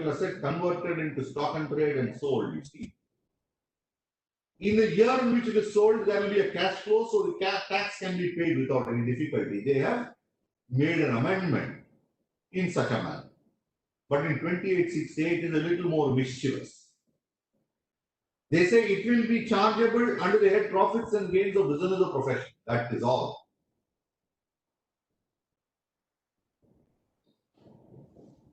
capital asset converted into stock and trade and sold, you see. In the year in which it is sold, there will be a cash flow, so the tax can be paid without any difficulty. They have made an amendment in such a manner. But in 2868 it is a little more mischievous. They say it will be chargeable under the head profits and gains of business or profession. That is all.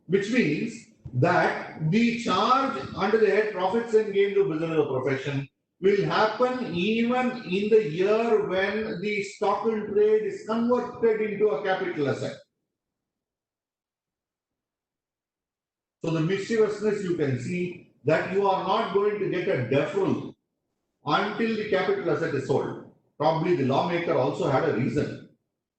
Which means that the charge under the head profits and gains of business or profession will happen even in the year when the stock and trade is converted into a capital asset. So the mischievousness, you can see that you are not going to get a deferral until the capital asset is sold. Probably the lawmaker also had a reason,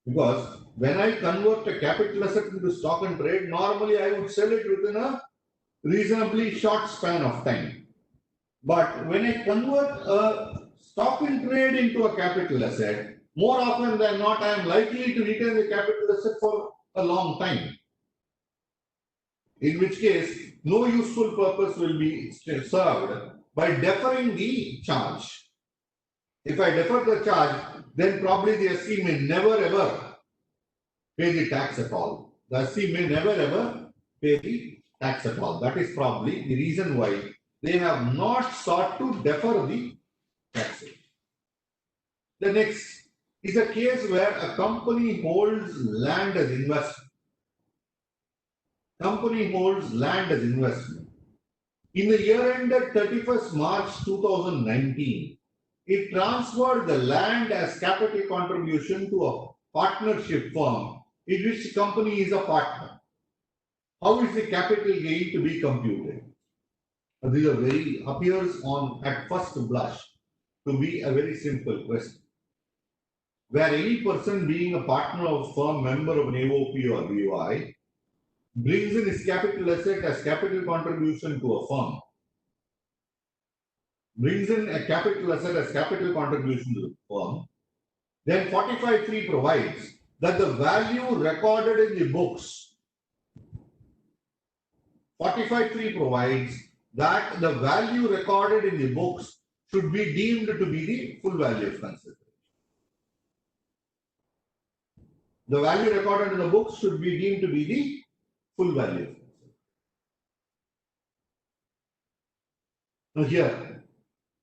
because when I convert a capital asset into stock and trade, normally I would sell it within a reasonably short span of time. But when I convert a stock and trade into a capital asset, more often than not, I am likely to retain the capital asset for a long time. In which case, no useful purpose will be served by deferring the charge. If I defer the charge, then probably the SC may never ever pay the tax at all. The SC may never ever pay the tax at all. That is probably the reason why they have not sought to defer the taxation. The next is a case where a company holds land as investment. Company holds land as investment. In the year ended 31st March 2019, it transferred the land as capital contribution to a partnership firm in which the company is a partner. How is the capital gain to be computed? This appears on at first blush to be a very simple question. Where any person being a partner of a firm, member of an AOP or BOI, brings in his capital asset as capital contribution to a firm, brings in a capital asset as capital contribution to the firm, then 45(3) provides that the value recorded in the books, 45(3) provides that the value recorded in the books should be deemed to be the full value of consideration. The value recorded in the books should be deemed to be the full value of consideration. Now here,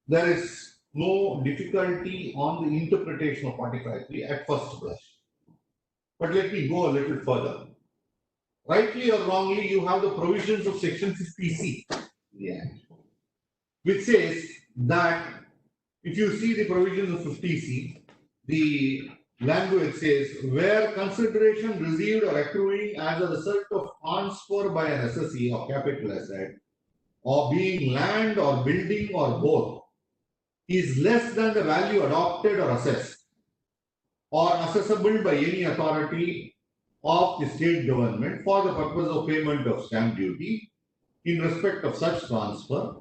there is no difficulty on the interpretation of 45(3) at first blush. But let me go a little further. Rightly or wrongly, you have the provisions of section 50C, which says that if you see the provisions of 50C, the language says, where consideration received or accruing as a result of transfer by an assessee of capital asset, or being land or building or both, is less than the value adopted or assessed, or assessable by any authority of the state government for the purpose of payment of stamp duty in respect of such transfer,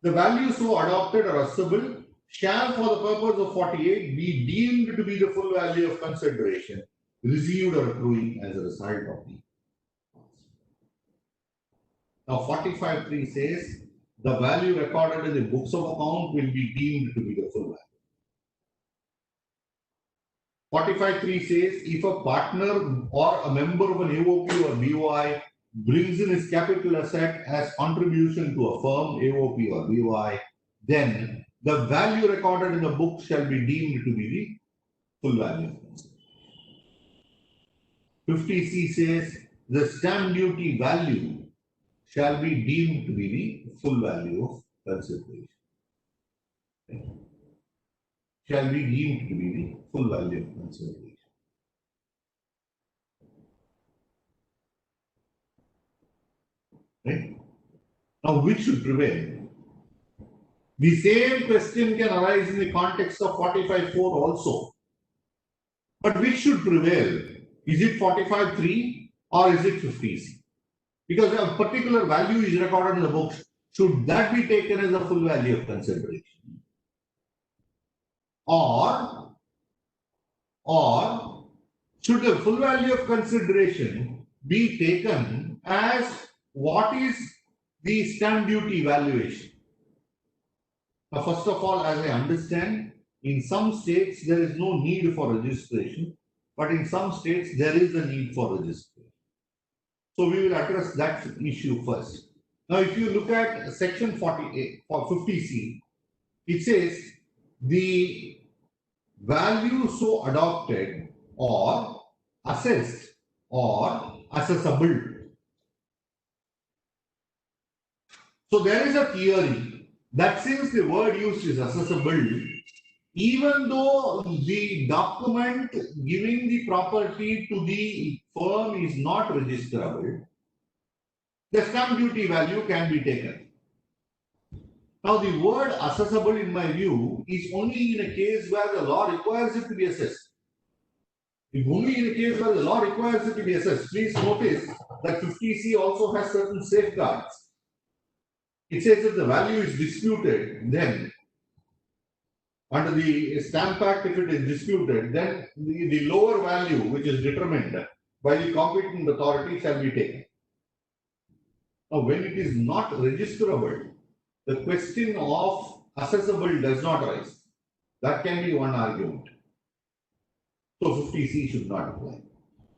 the value so adopted or assessable shall for the purpose of 48 be deemed to be the full value of consideration received or accruing as a result of the transfer. Now 45(3) says the value recorded in the books of account will be deemed to be the full value. 45(3) says if a partner or a member of an AOP or BOI brings in his capital asset as contribution to a firm, AOP or BOI, then the value recorded in the book shall be deemed to be the full value. 50C says the stamp duty value shall be deemed to be the full value of consideration. Shall be deemed to be the full value of consideration. Right? Now, which should prevail? The same question can arise in the context of 45(4) also. But which should prevail? Is it 45(3) or is it 50C? Because a particular value is recorded in the books, should that be taken as a full value of consideration? Or should the full value of consideration be taken as what is the stamp duty valuation. Now, first of all, as I understand, in some states there is no need for registration, but in some states there is a need for registration. So we will address that issue first. Now, if you look at section 48 or 50C, it says the value so adopted or assessed or assessable. So there is a theory that since the word used is assessable, even though the document giving the property to the firm is not registerable, the stamp duty value can be taken. Now, the word assessable, in my view, is only in a case where the law requires it to be assessed. If only in a case where the law requires it to be assessed. Please notice that 50C also has certain safeguards. It says if the value is disputed, then under the Stamp Act, if it is disputed, then the lower value which is determined by the competent authority shall be taken. Now, when it is not registerable, the question of assessable does not arise. That can be one argument. So 50C should not apply.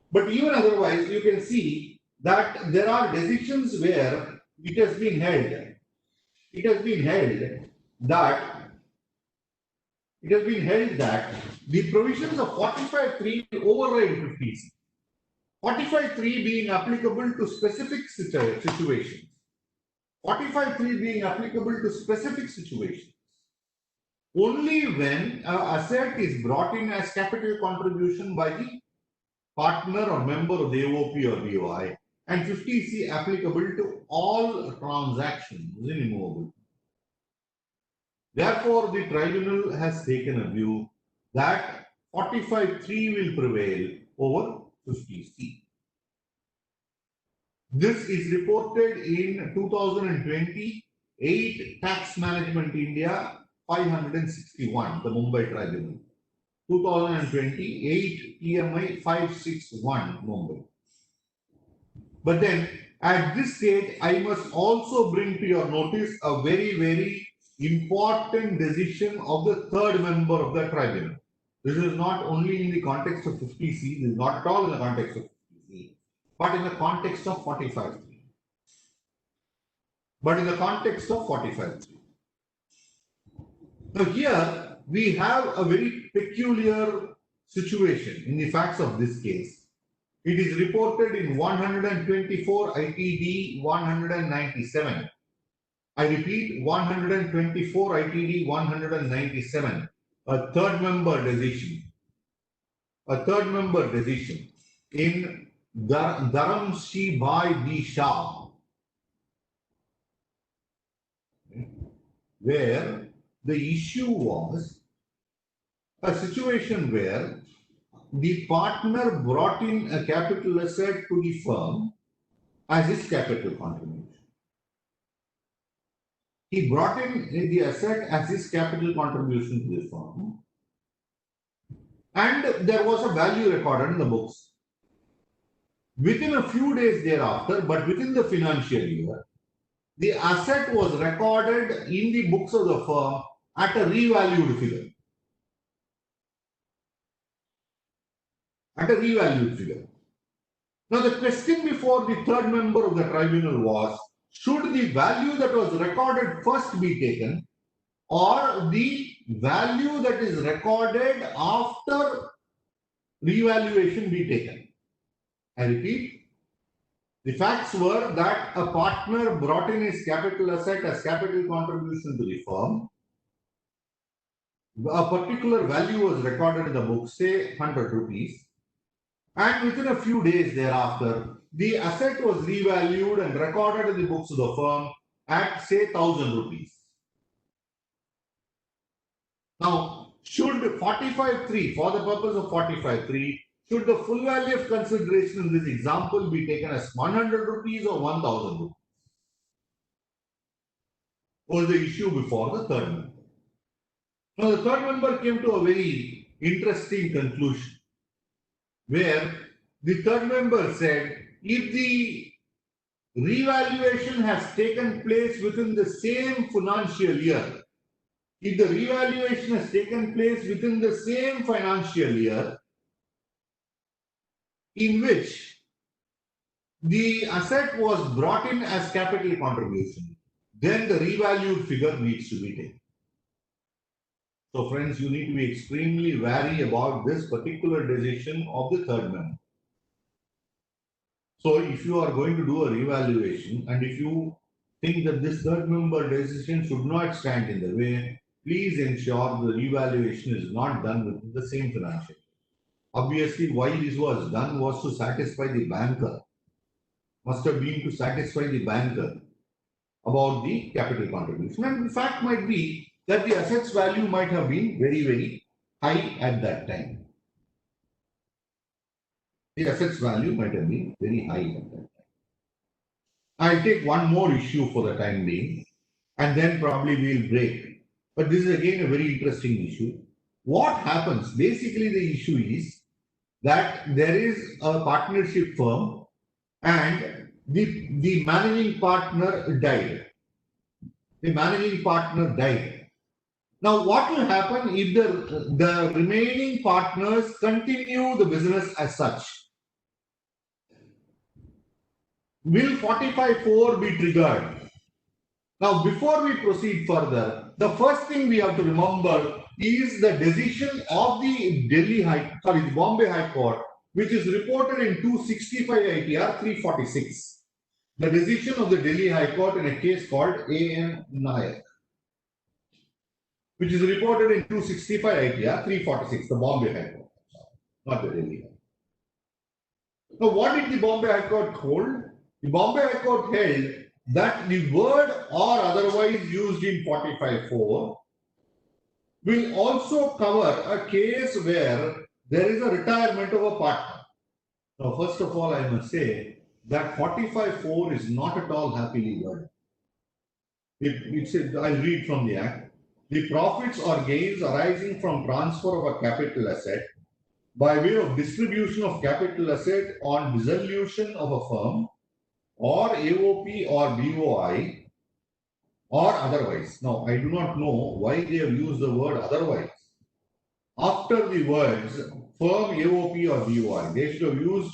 But even otherwise, you can see that there are decisions where it has been held. It has been held that the provisions of 45(3) override 50C. 45(3) being applicable to specific situations. 45(3) being applicable to specific situations. Only when an asset is brought in as capital contribution by the partner or member of the AOP or BOI, and 50C applicable to all transactions in immovable. Therefore, the tribunal has taken a view that 45(3) will prevail over 50C. This is reported in 2020 8 Tax Management India 561, the Mumbai Tribunal. 2020 8 TMI 561, Mumbai. But then, at this stage, I must also bring to your notice a very, very important decision of the third member of the tribunal. This is not only in the context of 50C, this is not at all in the context of 50C, but in the context of 45(3). But in the context of 45(3). Now here we have a very peculiar situation in the facts of this case. It is reported in 124 ITD 197. I repeat, 124 ITD 197, a third member decision. A third member decision in Dharamshi Bhai D. Shah, where the issue was a situation where the partner brought in a capital asset to the firm as his capital contribution. He brought in the asset as his capital contribution to the firm, and there was a value recorded in the books. Within a few days thereafter, but within the financial year, the asset was recorded in the books of the firm at a revalued figure. At a revalued figure. Now, the question before the third member of the tribunal was, should the value that was recorded first be taken, or the value that is recorded after revaluation be taken? I repeat, the facts were that a partner brought in his capital asset as capital contribution to the firm. A particular value was recorded in the book, say 100 rupees. And within a few days thereafter, the asset was revalued and recorded in the books of the firm at, say, 1,000 rupees. Now, should 45(3), for the purpose of 45(3), should the full value of consideration in this example be taken as 100 rupees or 1,000 rupees? Was the issue before the third member. Now, the third member came to a very interesting conclusion, where the third member said, if the revaluation has taken place within the same financial year, if the revaluation has taken place within the same financial year in which the asset was brought in as capital contribution, then the revalued figure needs to be taken. So friends, you need to be extremely wary about this particular decision of the third member. So if you are going to do a revaluation and if you think that this third member decision should not stand in the way, please ensure the revaluation is not done within the same financial year. Obviously, why this was done was to satisfy the banker. Must have been to satisfy the banker about the capital contribution. And the fact might be that the assets value might have been very, very high at that time. The assets value might have been very high at that time. I'll take one more issue for the time being, and then probably we'll break. But this is again a very interesting issue. What happens? Basically, the issue is that there is a partnership firm and the managing partner died. The managing partner died. Now, what will happen if the remaining partners continue the business as such? Will 45(4) be triggered? Now, before we proceed further, the first thing we have to remember is the decision of the Bombay High Court, which is reported in 265 ITR 346. The decision of the Delhi High Court in a case called A.N. Nayak, which is reported in 265 ITR 346, the Bombay High Court, not the Delhi High Court. Now, what did the Bombay High Court hold? The Bombay High Court held that the word or otherwise used in 45(4) will also cover a case where there is a retirement of a partner. Now, first of all, I must say that 45(4) is not at all happily worded. I'll read from the Act. The profits or gains arising from transfer of a capital asset by way of distribution of capital asset on dissolution of a firm or AOP or BOI or otherwise. Now, I do not know why they have used the word otherwise. After the words firm, AOP or BOI, they should have used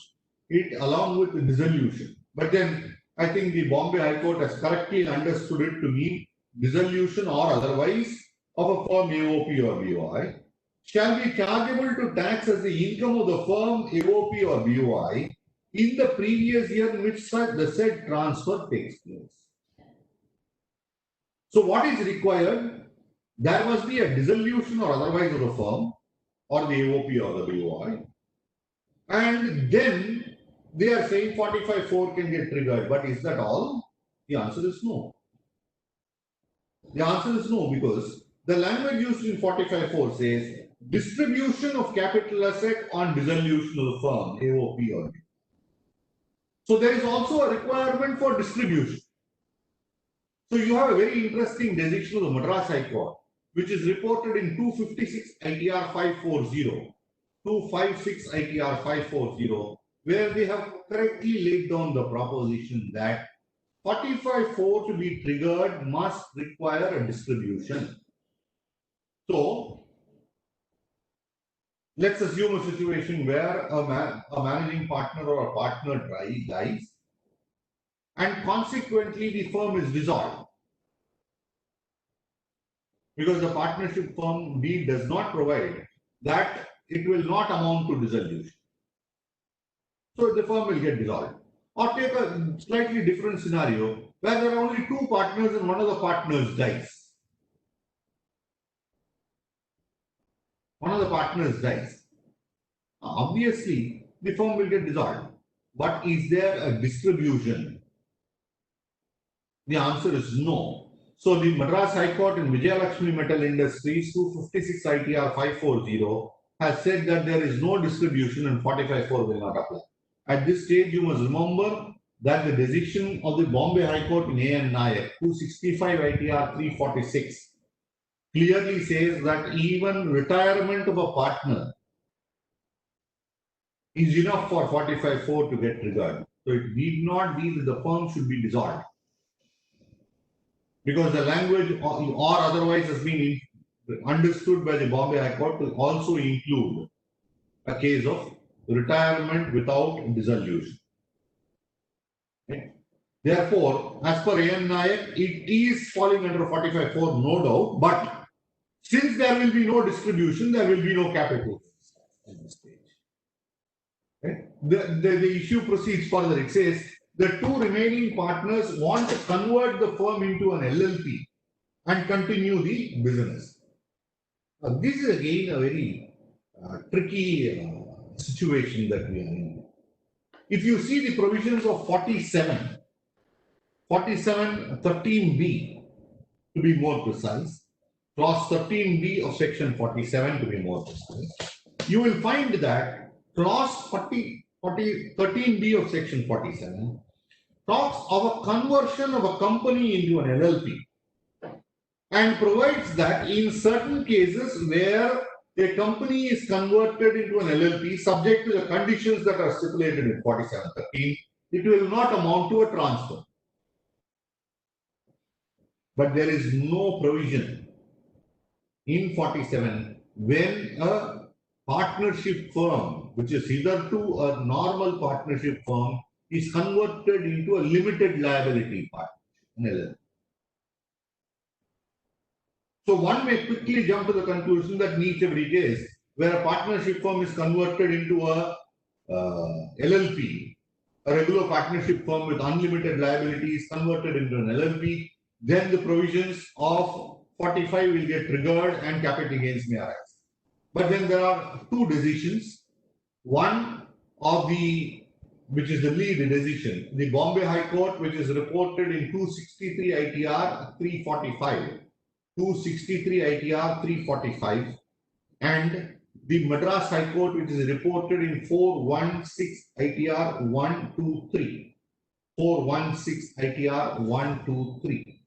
it along with the dissolution. But then I think the Bombay High Court has correctly understood it to mean dissolution or otherwise of a firm, AOP or BOI, shall be chargeable to tax as the income of the firm, AOP or BOI in the previous year in which the said transfer takes place. So what is required? There must be a dissolution or otherwise of the firm or the AOP or the BOI. And then they are saying 45(4) can get triggered. But is that all? The answer is no. The answer is no, because the language used in 45(4) says distribution of capital asset on dissolution of the firm, AOP or BOI. So there is also a requirement for distribution. So you have a very interesting decision of the Madras High Court, which is reported in 256 ITR 540, 256 ITR 540, where they have correctly laid down the proposition that 45(4) to be triggered must require a distribution. So let's assume a situation where a managing partner or a partner dies, and consequently the firm is dissolved because the partnership firm deed does not provide that it will not amount to dissolution. So the firm will get dissolved. Or take a slightly different scenario where there are only two partners and one of the partners dies. One of the partners dies. Obviously, the firm will get dissolved. But is there a distribution? The answer is no. So the Madras High Court in Vijayalakshmi Metal Industries 256 ITR 540 has said that there is no distribution and 45(4) will not apply. At this stage, you must remember that the decision of the Bombay High Court in A.N. Nayak 265 ITR 346 clearly says that even retirement of a partner is enough for 45(4) to get triggered. So it need not be that the firm should be dissolved. Because the language or otherwise has been understood by the Bombay High Court to also include a case of retirement without dissolution. Okay. Therefore, as per A.N. Nayak, it is falling under 45(4), no doubt, but since there will be no distribution, there will be no capital at this stage. Okay. The issue proceeds further. It says the two remaining partners want to convert the firm into an LLP and continue the business. Now, this is again a very tricky situation that we are in. If you see the provisions of 13B to be more precise, clause 13B of section 47 to be more precise, you will find that clause 13B of section 47 talks of a conversion of a company into an LLP and provides that in certain cases where a company is converted into an LLP subject to the conditions that are stipulated in 47(13), it will not amount to a transfer. But there is no provision in 47 when a partnership firm, which is hitherto a normal partnership firm, is converted into a limited liability partnership. So one may quickly jump to the conclusion that in each every case where a partnership firm is converted into a LLP, a regular partnership firm with unlimited liability is converted into an LLP, then the provisions of 45 will get triggered and capital gains may arise. But then there are two decisions. One of which is the lead decision, the Bombay High Court, which is reported in 263 ITR 345, 263 ITR 345, and the Madras High Court, which is reported in 416 ITR 123, 416 ITR 123.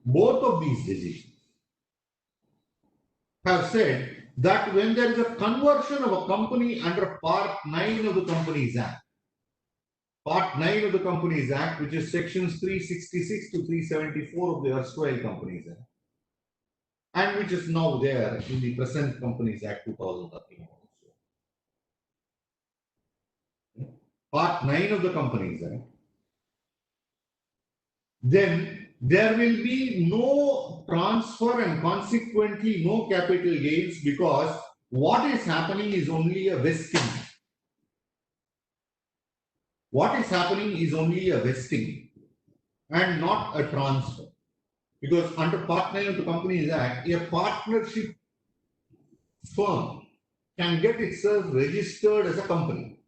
Both of these decisions have said that when there is a conversion of a company under Part 9 of the Companies Act, Part 9 of the Companies Act, which is sections 366 to 374 of the erstwhile Companies Act, and which is now there in the present Companies Act 2013 also. Part 9 of the Companies Act, then there will be no transfer and consequently no capital gains, because what is happening is only a vesting. What is happening is only a vesting and not a transfer. Because under Part 9 of the Companies Act, a partnership firm can get itself registered as a company.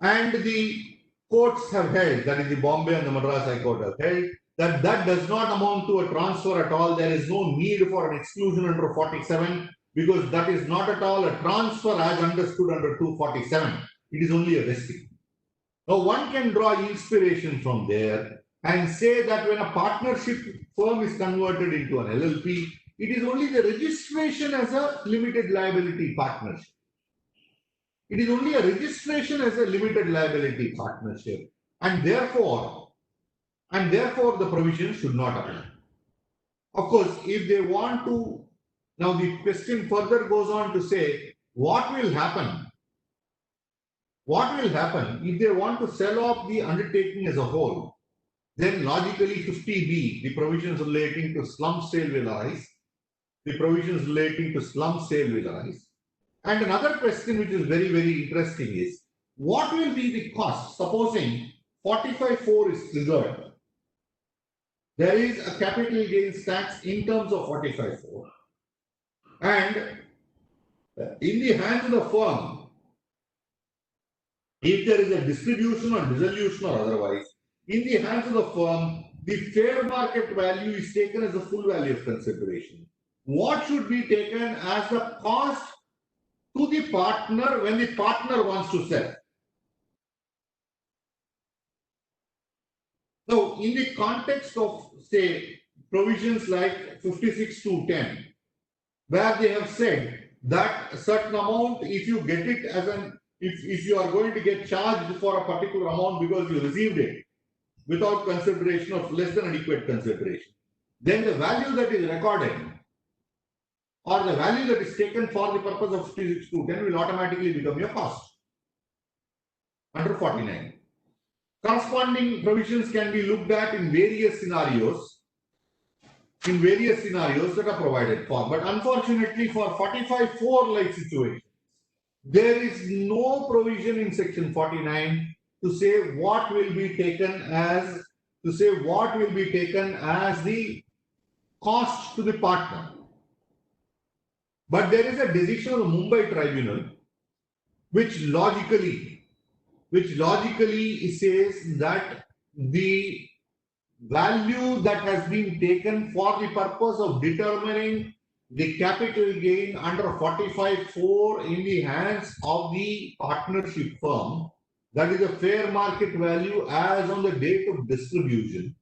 And the courts have held, that is the Bombay and the Madras High Court have held, that that does not amount to a transfer at all. There is no need for an exclusion under 47, because that is not at all a transfer as understood under 247. It is only a vesting. Now one can draw inspiration from there and say that when a partnership firm is converted into an LLP, it is only the registration as a limited liability partnership. It is only a registration as a limited liability partnership, and therefore the provision should not apply. Of course, if they want to, now the question further goes on to say, what will happen? What will happen if they want to sell off the undertaking as a whole? Then logically 50B, the provisions relating to slump sale will arise. The provisions relating to slump sale will arise. And another question which is very, very interesting is, what will be the cost? Supposing 45(4) is triggered. There is a capital gains tax in terms of 45(4). And in the hands of the firm, if there is a distribution or dissolution or otherwise, in the hands of the firm, the fair market value is taken as the full value of consideration. What should be taken as the cost to the partner when the partner wants to sell? Now, in the context of, say, provisions like 56(2)(10), where they have said that a certain amount, if you get it as an, if you are going to get charged for a particular amount because you received it without consideration of less than adequate consideration, then the value that is recorded or the value that is taken for the purpose of 56(2)(10) will automatically become your cost under 49. Corresponding provisions can be looked at in various scenarios that are provided for. But unfortunately, for 45(4) like situation, there is no provision in section 49 to say what will be taken as the cost to the partner. But there is a decision of the Mumbai Tribunal which logically says that the value that has been taken for the purpose of determining the capital gain under 45(4) in the hands of the partnership firm, that is the fair market value as on the date of distribution,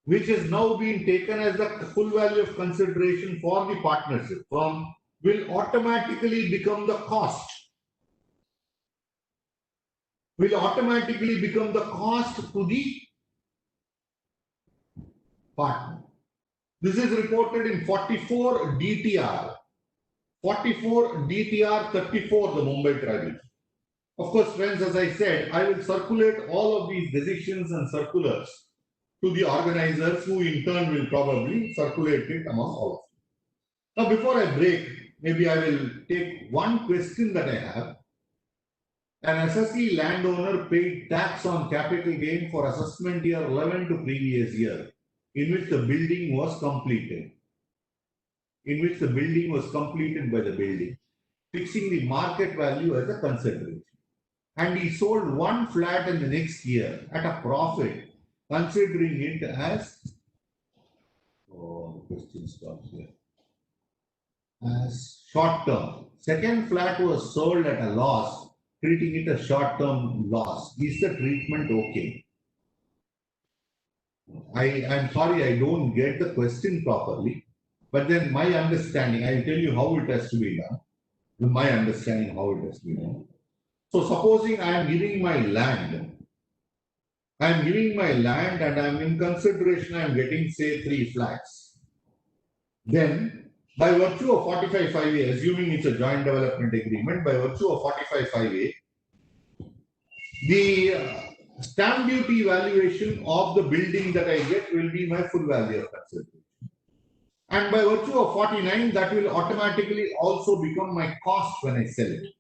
which has now been taken as the full value of consideration for the partnership firm, will automatically become the cost. To the partner. This is reported in 44 DTR 34, the Mumbai Tribunal. Of course, friends, as I said, I will circulate all of these decisions and circulars to the organizers, who in turn will probably circulate it among all of you. Now, before I break, maybe I will take one question that I have. An SSE landowner paid tax on capital gain for assessment year 11 to previous year, in which the building was completed. By the building, fixing the market value as a consideration. And he sold one flat in the next year at a profit, considering it as, the question stops here, as short term. Second flat was sold at a loss, treating it as short term loss. Is the treatment okay? I'm sorry, I don't get the question properly, but then my understanding, I'll tell you how it has to be done. My understanding how it has to be done. So supposing I am giving my land and I'm in consideration, I'm getting say 3 flats. Then by virtue of 45(5)(a), assuming it's a joint development agreement, by virtue of 45(5)(a), the stamp duty valuation of the building that I get will be my full value of consideration. And by virtue of 49, that will automatically also become my cost when I sell it.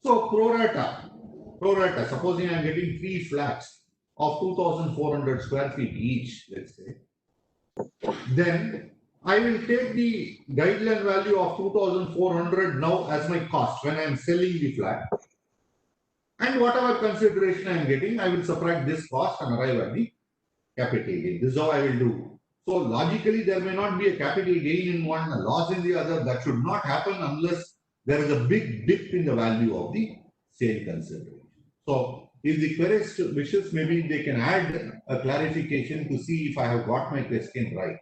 So pro rata, supposing I'm getting 3 flats of 2,400 square feet each, let's say, then I will take the guideline value of 2,400 now as my cost when I'm selling the flat. And whatever consideration I'm getting, I will subtract this cost and arrive at the capital gain. This is how I will do. So logically, there may not be a capital gain in one, a loss in the other. That should not happen unless there is a big dip in the value of the sale consideration. So if the querist wishes, maybe they can add a clarification to see if I have got my question right.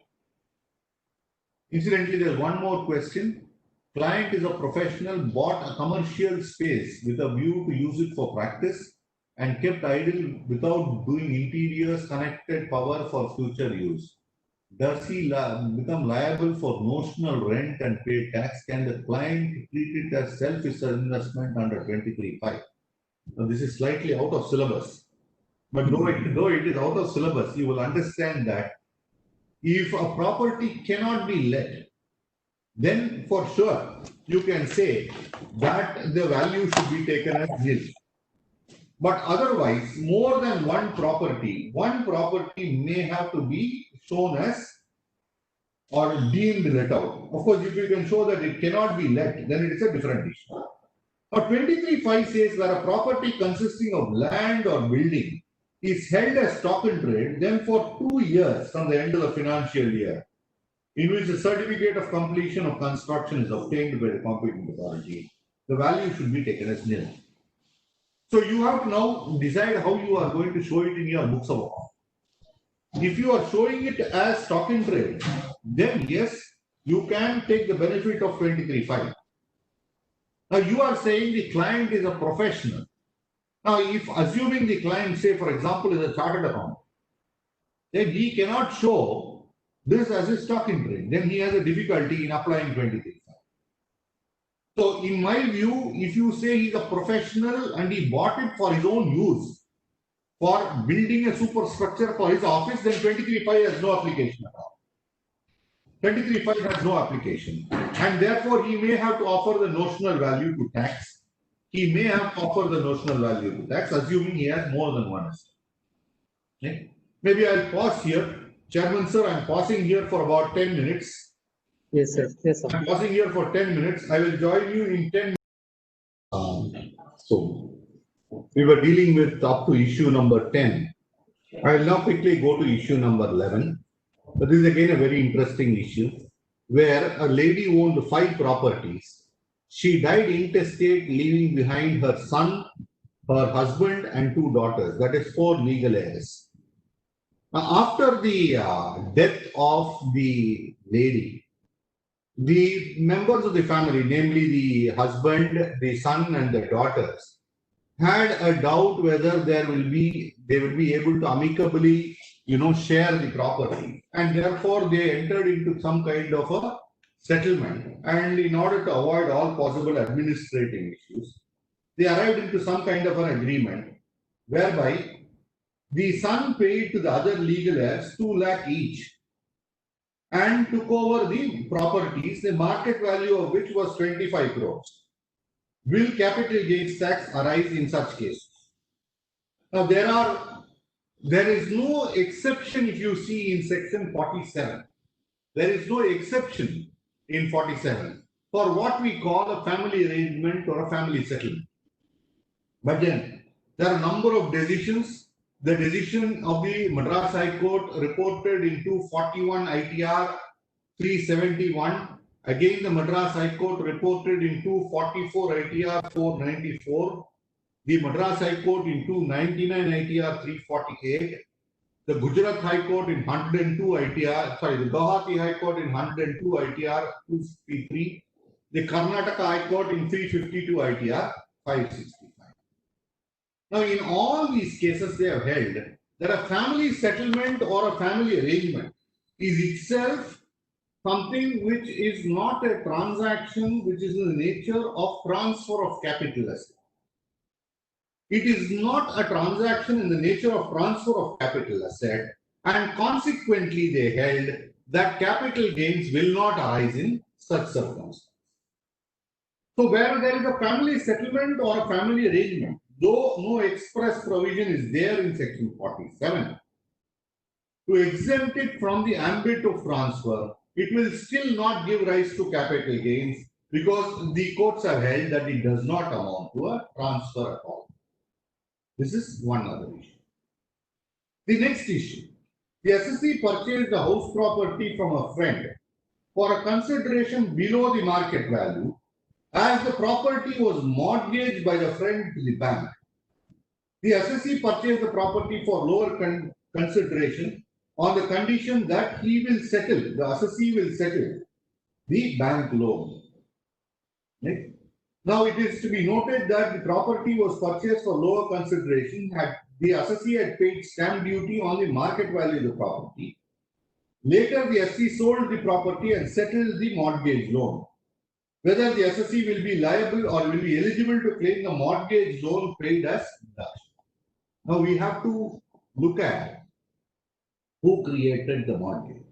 Incidentally, there's one more question. Client is a professional, bought a commercial space with a view to use it for practice and kept idle without doing interiors, connected power for future use. Does he become liable for notional rent and pay tax? Can the client treat it as self-investment under 23(5)? Now, this is slightly out of syllabus. But though it is out of syllabus, you will understand that if a property cannot be let, then for sure you can say that the value should be taken as nil. But otherwise, more than one property may have to be shown as or deemed let out. Of course, if you can show that it cannot be let, then it is a different issue. Now, 23(5) says where a property consisting of land or building is held as stock in trade, then for 2 years from the end of the financial year, in which the certificate of completion of construction is obtained by the competent authority, the value should be taken as nil. So you have to now decide how you are going to show it in your books of account. If you are showing it as stock in trade, then yes, you can take the benefit of 23(5). Now you are saying the client is a professional. Now, if assuming the client, say for example, is a chartered accountant, then he cannot show this as a stock in trade. Then he has a difficulty in applying 23. So, in my view, if you say he's a professional and he bought it for his own use, for building a superstructure for his office, then 23.5 has no application at all. 23.5 has no application. And therefore, he may have to offer the notional value to tax. He may have to offer the notional value to tax, assuming he has more than one asset. Okay? Maybe I'll pause here. Chairman, sir, I'm pausing here for about 10 minutes. Yes, sir. Yes, sir. I'm pausing here for 10 minutes. I will join you in 10 minutes. So, we were dealing with up to issue number 10. I will now quickly go to issue number 11. But this is again a very interesting issue where a lady owned 5 properties. She died intestate, leaving behind her son, her husband, and 2 daughters. That is 4 legal heirs. Now, after the death of the lady, the members of the family, namely the husband, the son, and the daughters, had a doubt whether they will be able to amicably, share the property, and therefore they entered into some kind of a settlement. And in order to avoid all possible administrative issues, they arrived into some kind of an agreement whereby the son paid to the other legal heirs 2 lakh each and took over the properties, the market value of which was 25 crores. Will capital gains tax arise in such cases? Now, there is no exception if you see in section 47. There is no exception in 47 for what we call a family arrangement or a family settlement. But then there are a number of decisions. The decision of the Madras High Court reported in 241 ITR 371. Again, the Madras High Court reported in 244 ITR 494. The Madras High Court in 299 ITR 348. The Gujarat High Court in 102 ITR, the Guwahati High Court in 102 ITR 253. The Karnataka High Court in 352 ITR 565. Now, in all these cases, they have held that a family settlement or a family arrangement is itself something which is not a transaction which is in the nature of transfer of capital asset. It is not a transaction in the nature of transfer of capital asset, and consequently they held that capital gains will not arise in such circumstances. So where there is a family settlement or a family arrangement, though no express provision is there in section 47, to exempt it from the ambit of transfer, it will still not give rise to capital gains because the courts have held that it does not amount to a transfer at all. This is one other issue. The next issue, the assessee purchased the house property from a friend for a consideration below the market value, as the property was mortgaged by the friend to the bank. The assessee purchased the property for lower consideration on the condition that he will settle, the assessee will settle the bank loan. Right? Now, it is to be noted that the property was purchased for lower consideration. The assessee had paid stamp duty on the market value of the property. Later, the assessee sold the property and settled the mortgage loan. Whether the assessee will be liable or will be eligible to claim the mortgage loan paid as deduction. Now, we have to look at who created the mortgage.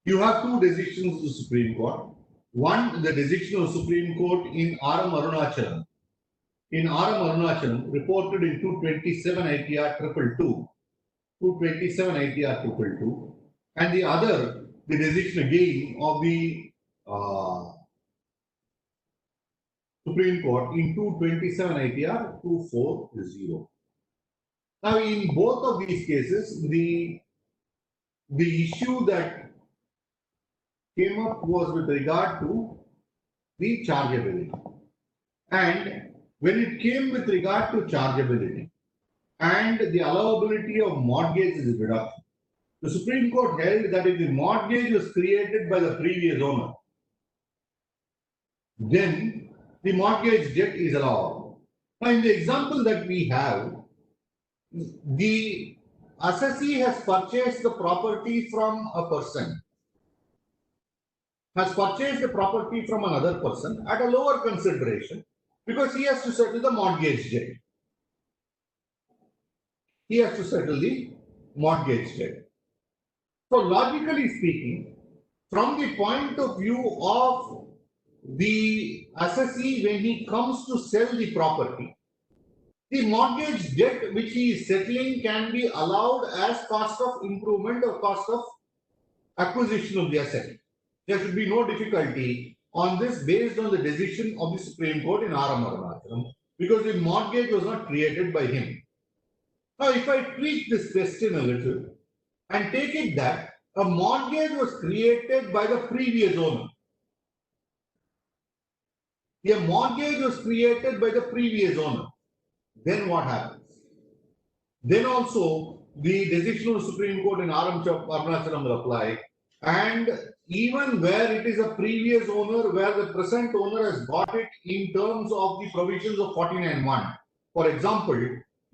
You have 2 decisions of the Supreme Court. One, the decision of the Supreme Court in RM Arunachalam. In RM Arunachalam, reported in 227 ITR 222, 227 ITR 222, and the other, the decision again of the Supreme Court in 227 ITR 240. Now, in both of these cases, the issue that came up was with regard to the chargeability. And when it came with regard to chargeability and the allowability of mortgage as a deduction, the Supreme Court held that if the mortgage was created by the previous owner, then the mortgage debt is allowable. Now, in the example that we have, the assessee has purchased the property from a person, has purchased the property from another person at a lower consideration because he has to settle the mortgage debt. He has to settle the mortgage debt. So, logically speaking, from the point of view of the assessee, when he comes to sell the property, the mortgage debt which he is settling can be allowed as cost of improvement or cost of acquisition of the asset. There should be no difficulty on this based on the decision of the Supreme Court in R.M. Arunachalam, because the mortgage was not created by him. Now, if I tweak this question a little and take it that a mortgage was created by the previous owner. A mortgage was created by the previous owner. Then what happens? Then also the decision of the Supreme Court in R.M. Arunachalam will apply. And even where it is a previous owner, where the present owner has got it in terms of the provisions of 49(1). For example,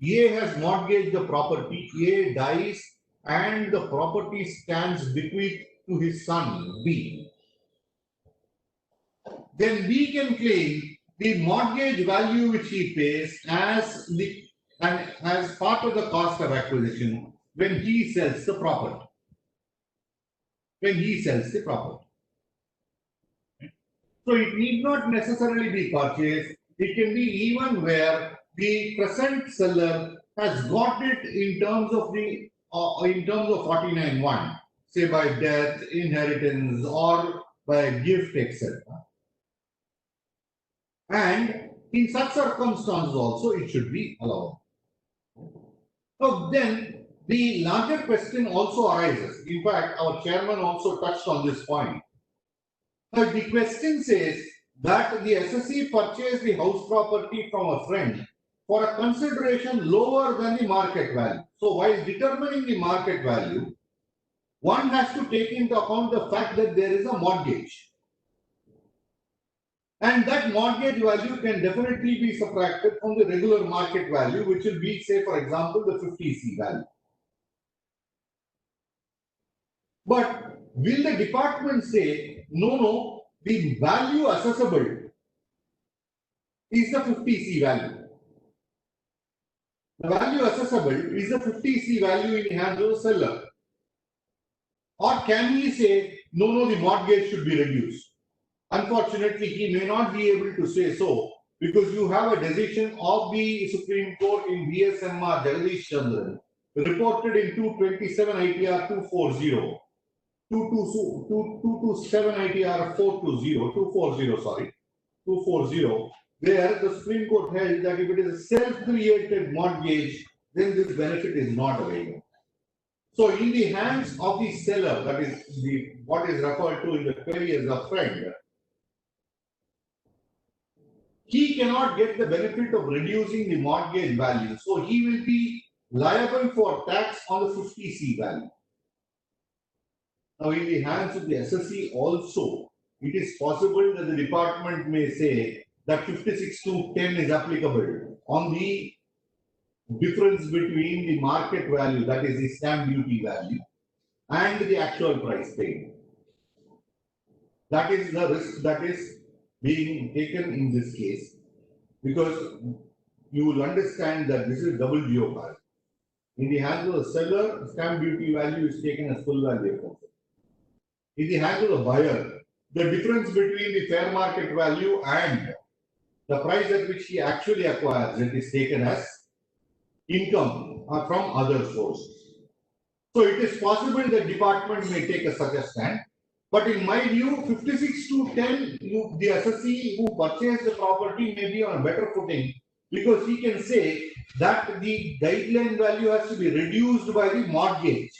A has mortgaged the property, A dies, and the property stands bequeathed to his son, B. Then B can claim the mortgage value which he pays as part of the cost of acquisition when he sells the property. When he sells the property. So it need not necessarily be purchased. It can be even where the present seller has got it in terms of 49(1), say by death, inheritance, or by a gift, etc. And in such circumstances also it should be allowed. So then the larger question also arises. In fact, our chairman also touched on this point. Now, the question says that the assessee purchased the house property from a friend for a consideration lower than the market value. So while determining the market value, one has to take into account the fact that there is a mortgage. And that mortgage value can definitely be subtracted from the regular market value, which will be, say, for example, the 50C value. But will the department say, no, the value accessible is the 50C value? The value accessible is the 50C value in the hands of the seller. Or can he say, no, the mortgage should be reduced? Unfortunately, he may not be able to say so because you have a decision of the Supreme Court in VSMR Jagadish Chandran reported in 227 ITR 240, 227 ITR 240, where the Supreme Court held that if it is a self-created mortgage, then this benefit is not available. So, in the hands of the seller, that is what is referred to in the query as a friend, he cannot get the benefit of reducing the mortgage value. So, he will be liable for tax on the 50C value. Now, in the hands of the assessee also, it is possible that the department may say that 56(2)(10) is applicable on the difference between the market value, that is the stamp duty value, and the actual price paid. That is the risk that is being taken in this case, because you will understand that this is double geopardy. In the hands of the seller, stamp duty value is taken as full value. In the hands of the buyer, the difference between the fair market value and the price at which he actually acquires it is taken as income from other sources. So it is possible that department may take such a stand. But in my view, 56(2)(10), the assessee who purchased the property may be on a better footing because he can say that the guideline value has to be reduced by the mortgage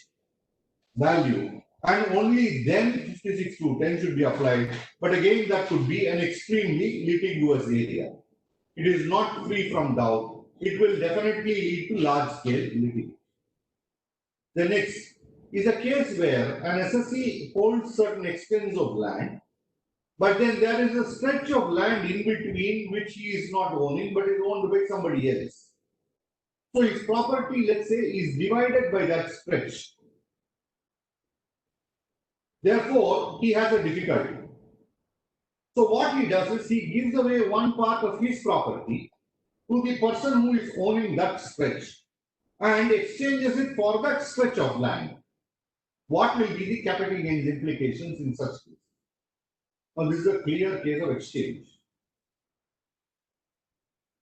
value, and only then 56(2)(10) should be applied. But again, that could be an extremely litigious area. It is not free from doubt. It will definitely lead to large-scale litigation. The next is a case where an assessee holds certain extents of land But then there is a stretch of land in between which he is not owning, but is owned by somebody else. So his property, let's say, is divided by that stretch. Therefore, he has a difficulty. So what he does is he gives away one part of his property to the person who is owning that stretch and exchanges it for that stretch of land. What will be the capital gains implications in such case? Now, this is a clear case of exchange.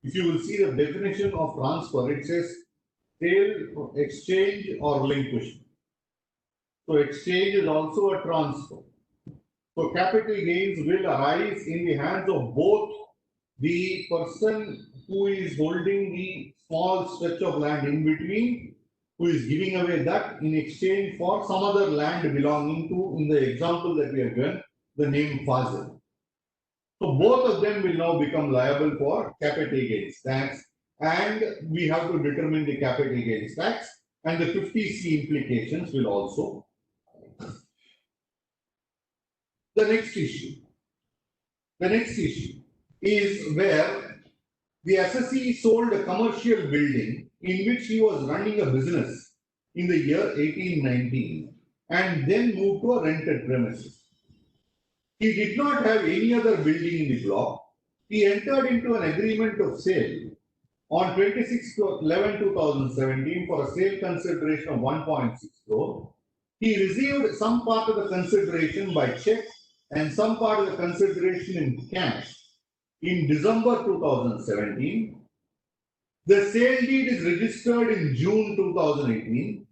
If you will see the definition of transfer, it says sale, exchange, or relinquishment. So exchange is also a transfer. So capital gains will arise in the hands of both the person who is holding the small stretch of land in between, who is giving away that in exchange for some other land belonging to, in the example that we have given, the name Fazil. So both of them will now become liable for capital gains tax, and we have to determine the capital gains tax, and the 50C implications will also. The next issue is where the assessee sold a commercial building in which he was running a business in the year 1819 and then moved to a rented premises. He did not have any other building in the block. He entered into an agreement of sale on 26/11/2017 for a sale consideration of 1.6 crore. He received some part of the consideration by check and some part of the consideration in cash in December 2017. The sale deed is registered in June 2018.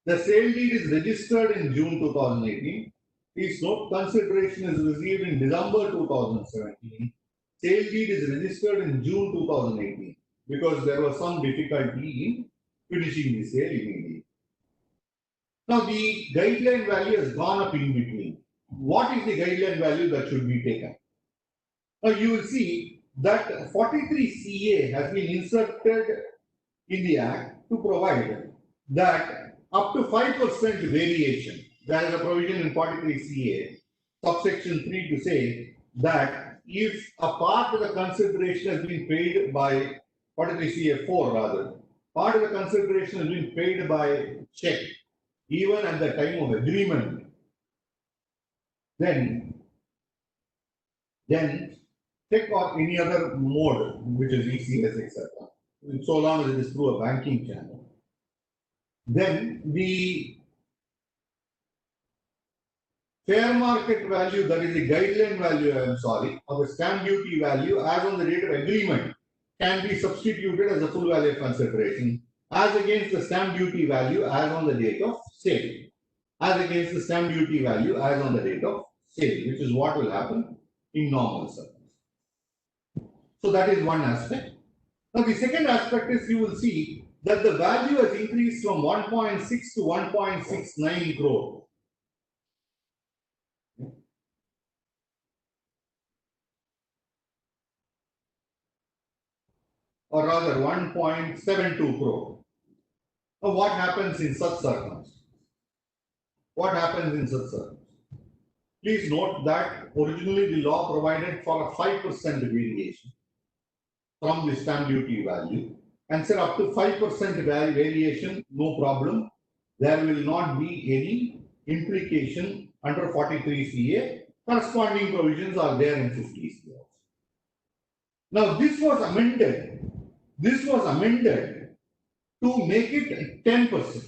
The sale deed is registered in June 2018. Please note, consideration is received in December 2017. Sale deed is registered in June 2018 because there was some difficulty in finishing the sale immediately. Now, the guideline value has gone up in between. What is the guideline value that should be taken? Now, you will see that 43CA has been inserted in the Act to provide that up to 5% variation. There is a provision in 43CA, subsection 3, to say that if a part of the consideration has been paid by 43CA 4 rather, part of the consideration has been paid by check, even at the time of agreement, then check or any other mode, which is ECS, etc., so long as it is through a banking channel, then the fair market value, that is the guideline value, or the stamp duty value as on the date of agreement, can be substituted as a full value of consideration as against the stamp duty value as on the date of sale, which is what will happen in normal circumstances. So that is one aspect. Now the second aspect is, you will see that the value has increased from 1.6 to 1.69 crore. Or rather 1.72 crore. Now what happens in such circumstances? Please note that originally the law provided for a 5% variation from the stamp duty value and said up to 5% variation, no problem. There will not be any implication under 43CA. Corresponding provisions are there in 50C also. Now this was amended to make it 10%.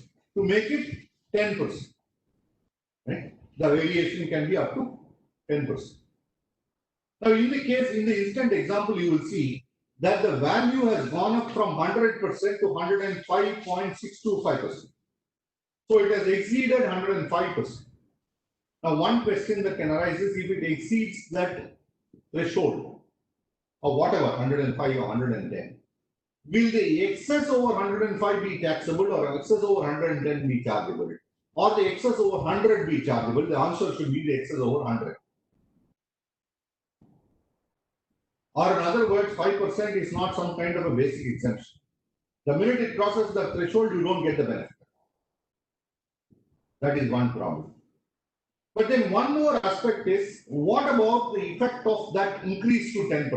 Right? The variation can be up to 10%. Now, in the instant example, you will see that the value has gone up from 100% to 105.625%. So it has exceeded 105%. Now, one question that can arise is, if it exceeds that threshold of whatever, 105 or 110, will the excess over 105 be taxable or excess over 110 be chargeable? Or the excess over 100 be chargeable? The answer should be the excess over 100. Or in other words, 5% is not some kind of a basic exemption. The minute it crosses the threshold, you don't get the benefit. That is one problem. But then one more aspect is, what about the effect of that increase to 10%?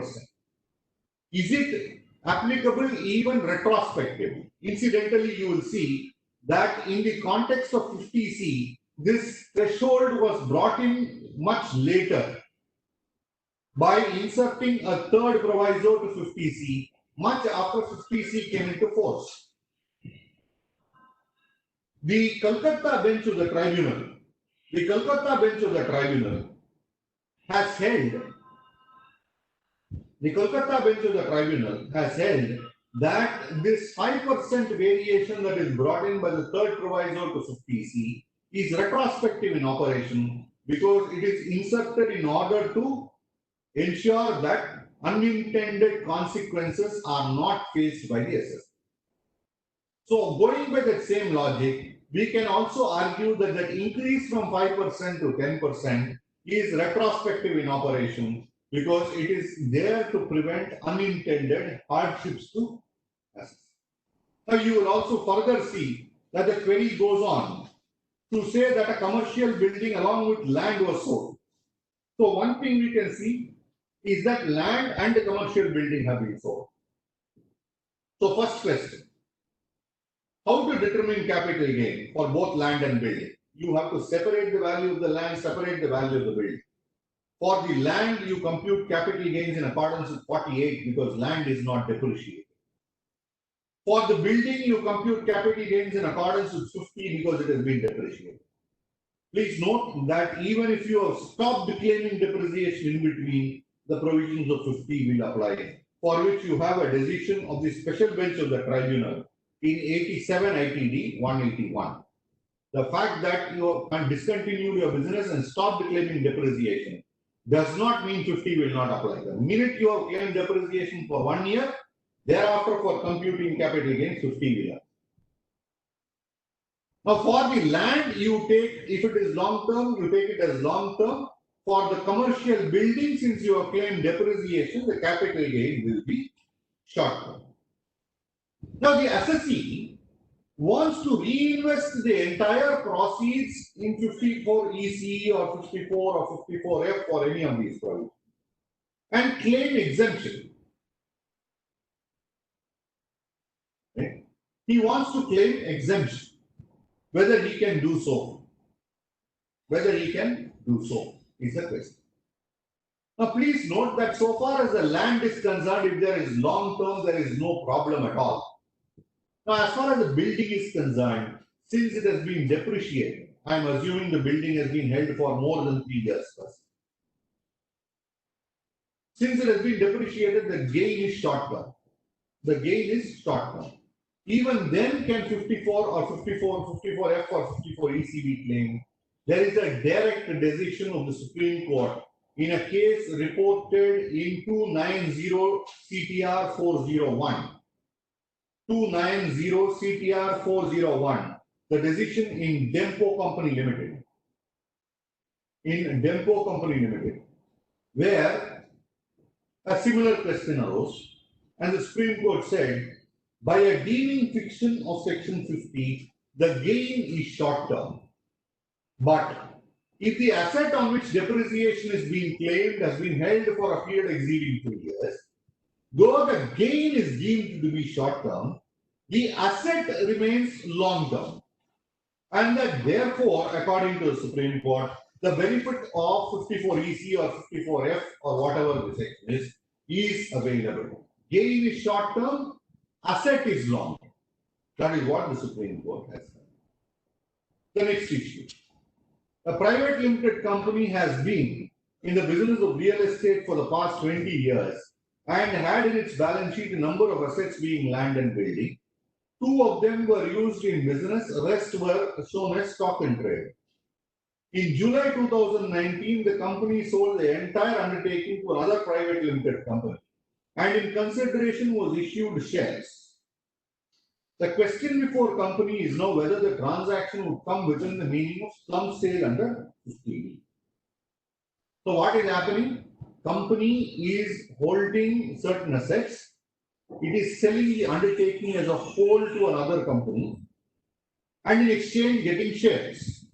Is it applicable even retrospectively? Incidentally, you will see that in the context of 50C, this threshold was brought in much later by inserting a third proviso to 50C, much after 50C came into force. The Kolkata bench of the tribunal has held that this 5% variation that is brought in by the third proviso to 50C is retrospective in operation because it is inserted in order to ensure that unintended consequences are not faced by the assessor. So going by that same logic, we can also argue that the increase from 5% to 10% is retrospective in operation because it is there to prevent unintended hardships to assessor. Now you will also further see that the query goes on to say that a commercial building along with land was sold. So one thing we can see is that land and the commercial building have been sold. So first question, how to determine capital gain for both land and building? You have to separate the value of the land, separate the value of the building. For the land, you compute capital gains in accordance with 48 because land is not depreciated. For the building, you compute capital gains in accordance with 50 because it has been depreciated. Please note that even if you have stopped claiming depreciation in between, the provisions of 50 will apply, for which you have a decision of the special bench of the tribunal in 87 ITD 181. The fact that you have discontinued your business and stopped claiming depreciation does not mean 50 will not apply. The minute you have claimed depreciation for 1 year, thereafter for computing capital gains, 50 will apply. Now for the land, you take, if it is long term, you take it as long term. For the commercial building, since you have claimed depreciation, the capital gain will be short term. Now the assessee wants to reinvest the entire proceeds in 54 EC or 54 or 54F or any of these provisions and claim exemption. Okay? He wants to claim exemption. Whether he can do so. Whether he can do so is the question. Now please note that so far as the land is concerned, if there is long term, there is no problem at all. Now as far as the building is concerned, since it has been depreciated, I am assuming the building has been held for more than 3 years first. Since it has been depreciated, the gain is short term. The gain is short term. Even then, can 54 or 54F or 54EC be claimed? There is a direct decision of the Supreme Court in a case reported in 290 CTR 401. 290 CTR 401. The decision in Dempo Company Limited. Where a similar question arose, and the Supreme Court said, by a deeming fiction of section 50, the gain is short term. But if the asset on which depreciation is being claimed has been held for a period exceeding 2 years, though the gain is deemed to be short term, the asset remains long term. And that therefore, according to the Supreme Court, the benefit of 54EC or 54F or whatever the section is available. Gain is short term, asset is long. That is what the Supreme Court has done. The next issue. A private limited company has been in the business of real estate for the past 20 years and had in its balance sheet a number of assets being land and building. 2 of them were used in business, the rest were shown as stock in trade. In July 2019, the company sold the entire undertaking to another private limited company and in consideration was issued shares. The question before company is now whether the transaction would come within the meaning of slum sale under 50D. So what is happening? Company is holding certain assets. It is selling the undertaking as a whole to another company and in exchange getting shares.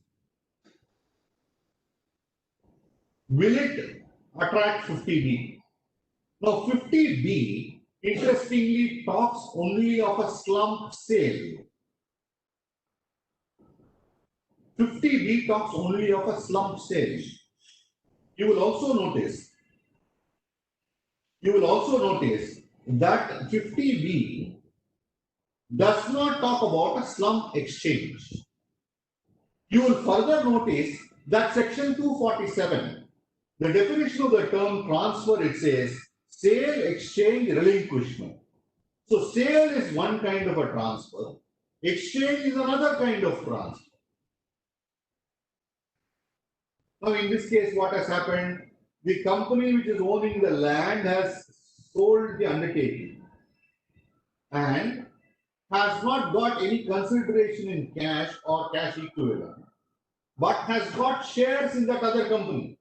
will it attract 50B? Now 50B interestingly talks only of a slump sale. 50B talks only of a slump sale. You will also notice that 50B does not talk about a slump exchange. You will further notice that section 247, the definition of the term transfer, it says sale, exchange, relinquishment. So sale is one kind of a transfer, exchange is another kind of transfer. Now in this case, what has happened? The company which is owning the land has sold the undertaking and has not got any consideration in cash or cash equivalent, but has got shares in that other company.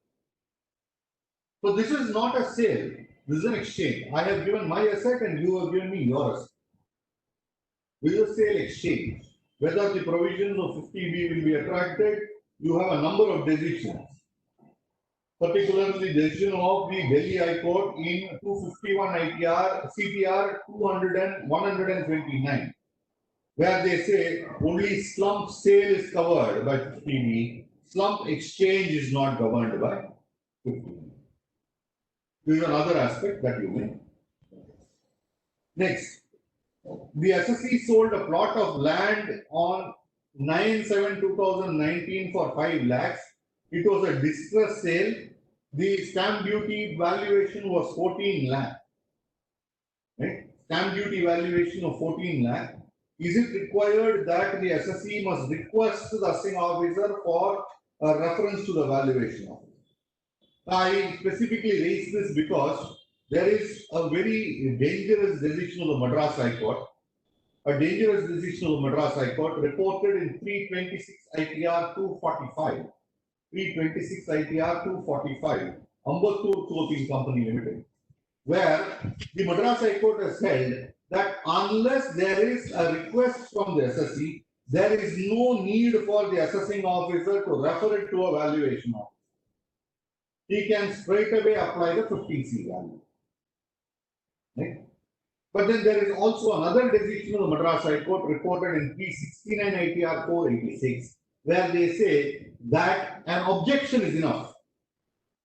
So this is not a sale, this is an exchange. I have given my asset and you have given me your asset. This is a sale exchange. Whether the provisions of 50B will be attracted, you have a number of decisions. Particularly the decision of the Delhi High Court in 251 ITR, CPR 129, where they say only slump sale is covered by 50B, slump exchange is not governed by 50B. This is another aspect that you may. Next, the SSE sold a plot of land on 9/7/2019 for 5 lakhs. It was a distress sale. The stamp duty valuation was 14 lakh. Right? Stamp duty valuation of 14 lakh. Is it required that the SSE must request the assessing officer for a reference to the valuation of it? I specifically raise this because there is a very dangerous decision of the Madras High Court. A dangerous decision of the Madras High Court reported in 326 ITR 245. 326 ITR 245, Ambattur Clothing Company Limited, where the Madras High Court has held that unless there is a request from the SSE, there is no need for the assessing officer to refer it to a valuation officer. He can straight away apply the 50C value. Right? But then there is also another decision of the Madras High Court reported in 369 ITR 486, where they say that an objection is enough.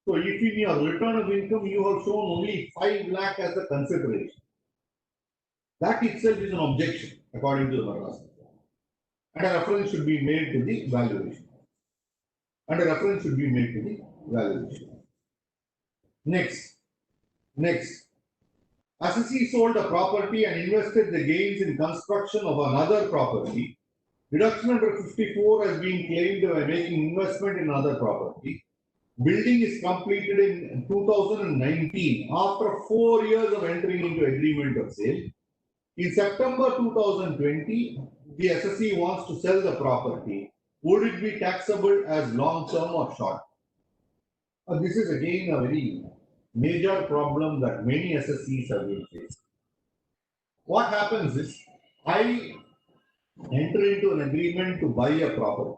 So if in your return of income you have shown only 5 lakh as a consideration, that itself is an objection according to the Madras High Court. And a reference should be made to the valuation. Next. Assessee sold a property and invested the gains in construction of another property. Deduction under 54 has been claimed by making investment in another property. Building is completed in 2019 after 4 years of entering into agreement of sale. In September 2020, the SSE wants to sell the property. Would it be taxable as long term or short? This is again a very major problem that many SSEs have been facing. What happens is, I enter into an agreement to buy a property.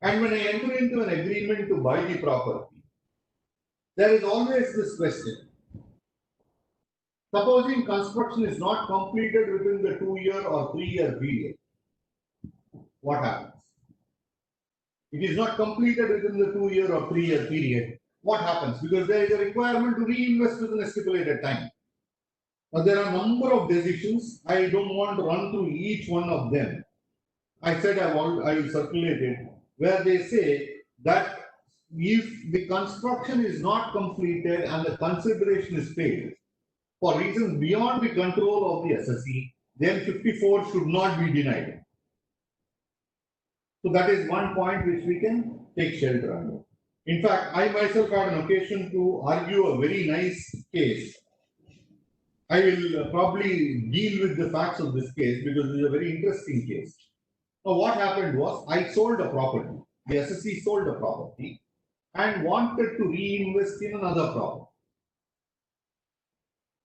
And when I enter into an agreement to buy the property, there is always this question. Supposing construction is not completed within the 2-year or 3-year period, what happens? It is not completed within the 2-year or 3-year period. What happens? Because there is a requirement to reinvest within a stipulated time. Now, there are a number of decisions. I don't want to run through each one of them. I said I will circulate it, where they say that if the construction is not completed and the consideration is paid for reasons beyond the control of the SSE, then 54 should not be denied. So that is one point which we can take shelter under. In fact, I myself had an occasion to argue a very nice case. I will probably deal with the facts of this case because it is a very interesting case. Now, what happened was, I sold a property. The SSE sold a property and wanted to reinvest in another property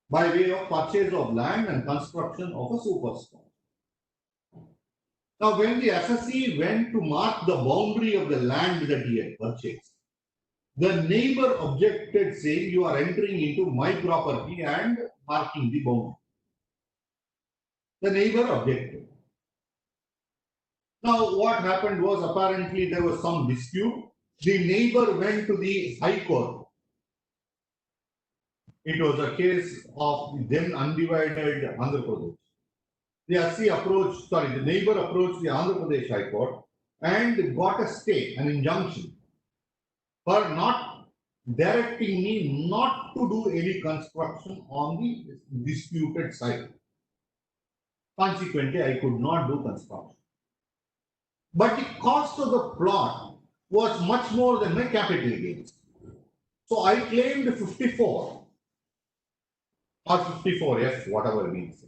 by way of purchase of land and construction of a superstore. Now, when the assessee went to mark the boundary of the land that he had purchased, the neighbor objected, saying, "You are entering into my property and marking the boundary." The neighbor objected. Now, what happened was apparently there was some dispute. The neighbor went to the High Court. It was a case of the then undivided Andhra Pradesh. The neighbor approached the Andhra Pradesh High Court and got a stay, an injunction, for not directing me not to do any construction on the disputed site. Consequently, I could not do construction. But the cost of the plot was much more than my capital gains. So I claimed 54 or 54F, whatever it means,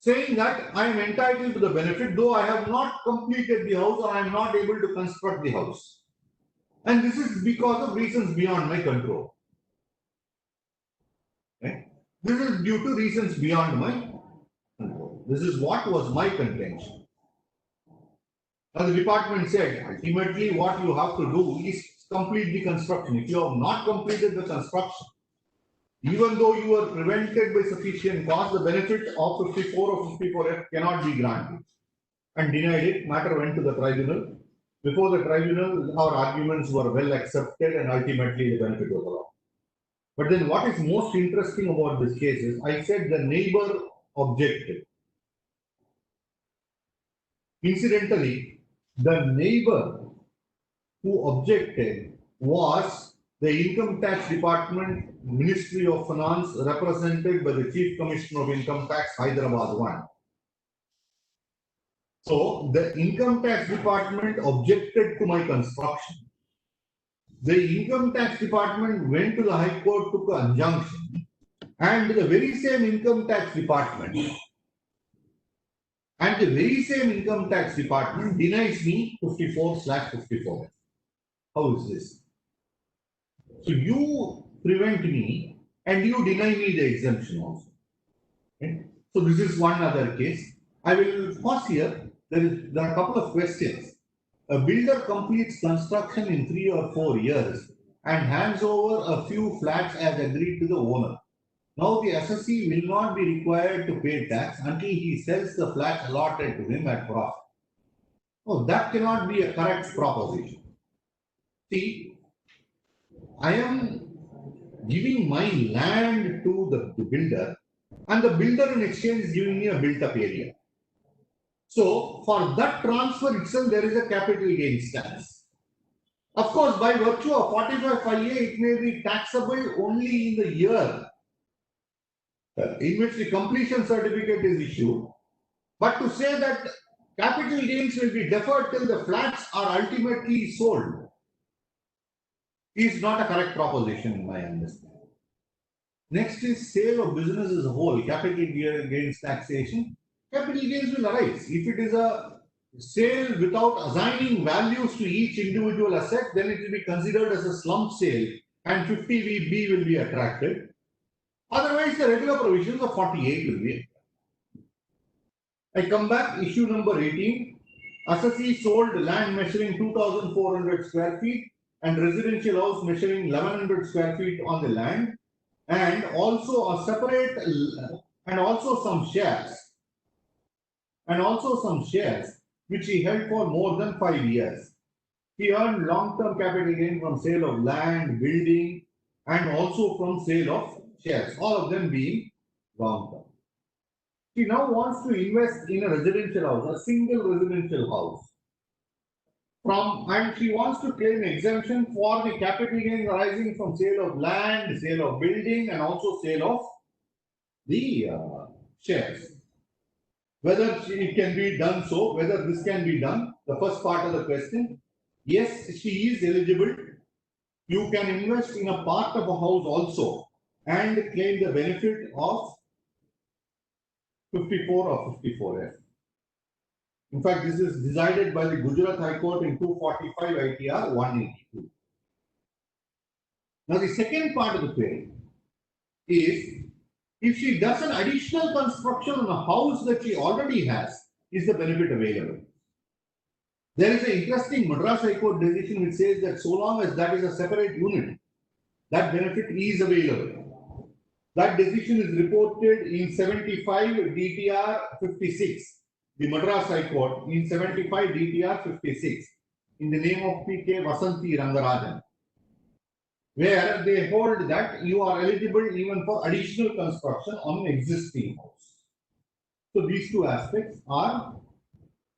saying that I am entitled to the benefit, though I have not completed the house or I am not able to construct the house. And this is because of reasons beyond my control. Okay? This is due to reasons beyond my control. This is what was my contention. As the department said, ultimately what you have to do is complete the construction. If you have not completed the construction, even though you are prevented by sufficient cost, the benefit of 54 or 54F cannot be granted. And denied it, matter went to the tribunal. Before the tribunal, our arguments were well accepted and ultimately the benefit was allowed. But then what is most interesting about this case is, I said the neighbor objected. Incidentally, the neighbor who objected was the Income Tax Department, Ministry of Finance, represented by the Chief Commissioner of Income Tax, Hyderabad 1. So the Income Tax Department objected to my construction. The Income Tax Department went to the High Court, took an injunction, and the very same Income Tax Department denies me 54/54. How is this? So you prevent me and you deny me the exemption also. Okay? So this is one other case. I will pause here. There are a couple of questions. A builder completes construction in 3 or 4 years and hands over a few flats as agreed to the owner. Now the assessee will not be required to pay tax until he sells the flats allotted to him at profit. Oh, that cannot be a correct proposition. See, I am giving my land to the builder, and the builder in exchange is giving me a built-up area. So, for that transfer itself, there is a capital gains tax. Of course, by virtue of 45(5)(a), it may be taxable only in the year in which the completion certificate is issued. But to say that capital gains will be deferred till the flats are ultimately sold is not a correct proposition in my understanding. Next is sale of business as a whole, capital gains taxation. Capital gains will arise. If it is a sale without assigning values to each individual asset, then it will be considered as a slump sale and 50(b) will be attracted. Otherwise, the regular provisions of 48 will be. I come back, issue number 18. Assessee sold land measuring 2,400 square feet and residential house measuring 1,100 square feet on the land, and also a separate, and also some shares which he held for more than 5 years. He earned long-term capital gain from sale of land, building, and also from sale of shares, all of them being long-term. She now wants to invest in a residential house, a single residential house. And she wants to claim exemption for the capital gains arising from sale of land, sale of building, and also sale of the shares. Whether it can be done so, whether this can be done, the first part of the question, yes, she is eligible. You can invest in a part of a house also and claim the benefit of 54 or 54F. In fact, this is decided by the Gujarat High Court in 245 ITR 182. Now, the second part of the query is, if she does an additional construction on a house that she already has, is the benefit available. There is an interesting Madras High Court decision which says that so long as that is a separate unit, that benefit is available. That decision is reported in 75 DTR 56, the Madras High Court in 75 DTR 56, in the name of P.K. Vasanthi Rangarajan, where they hold that you are eligible even for additional construction on an existing house. So these two aspects are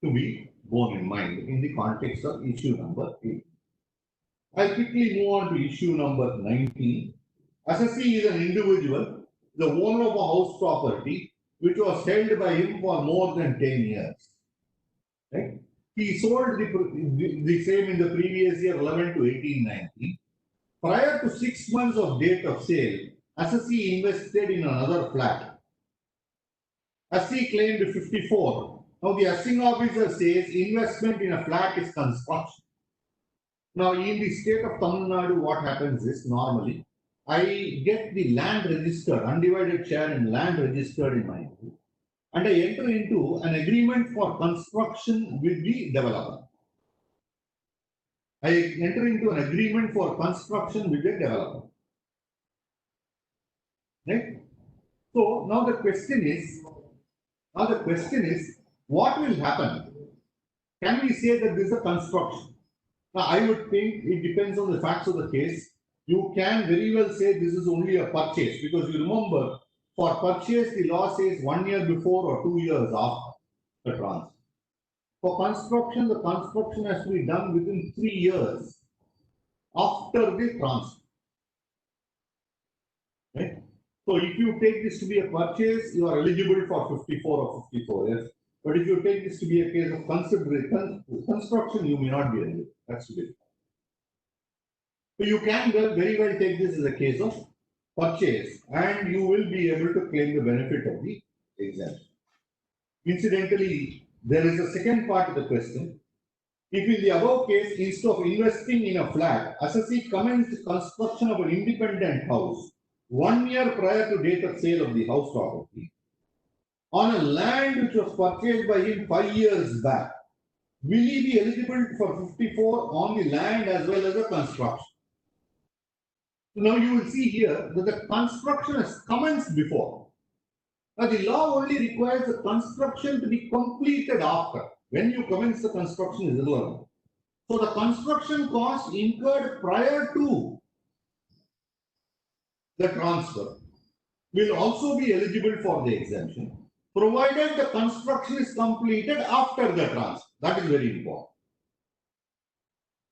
to be borne in mind in the context of issue number 8. I'll quickly move on to issue number 19. Assessee is an individual, the owner of a house property, which was held by him for more than 10 years. Right? He sold the same in the previous year, 11 to 18-19. Prior to 6 months of date of sale, assessee invested in another flat. Assessee claimed 54. Now the assessing officer says investment in a flat is construction. Now in the state of Tamil Nadu, what happens is normally I get the land registered, undivided share in land registered in my name, and I enter into an agreement for construction with the developer. I enter into an agreement for construction with the developer. Right? So now the question is, what will happen? Can we say that this is a construction? Now, I would think it depends on the facts of the case. You can very well say this is only a purchase, because you remember, for purchase, the law says 1 year before or 2 years after the transfer. For construction, the construction has to be done within 3 years after the transfer. Right? So if you take this to be a purchase, you are eligible for 54 or 54 years. But if you take this to be a case of construction, you may not be eligible. That's the difference. So you can very well take this as a case of purchase, and you will be able to claim the benefit of the exemption. Incidentally, there is a second part of the question. If in the above case, instead of investing in a flat, assessee commenced construction of an independent house 1 year prior to date of sale of the house property on a land which was purchased by him 5 years back, will he be eligible for 54 on the land as well as the construction? So now you will see here that the construction has commenced before. Now the law only requires the construction to be completed after. When you commence the construction is irrelevant. So the construction cost incurred prior to the transfer will also be eligible for the exemption, provided the construction is completed after the transfer. That is very important.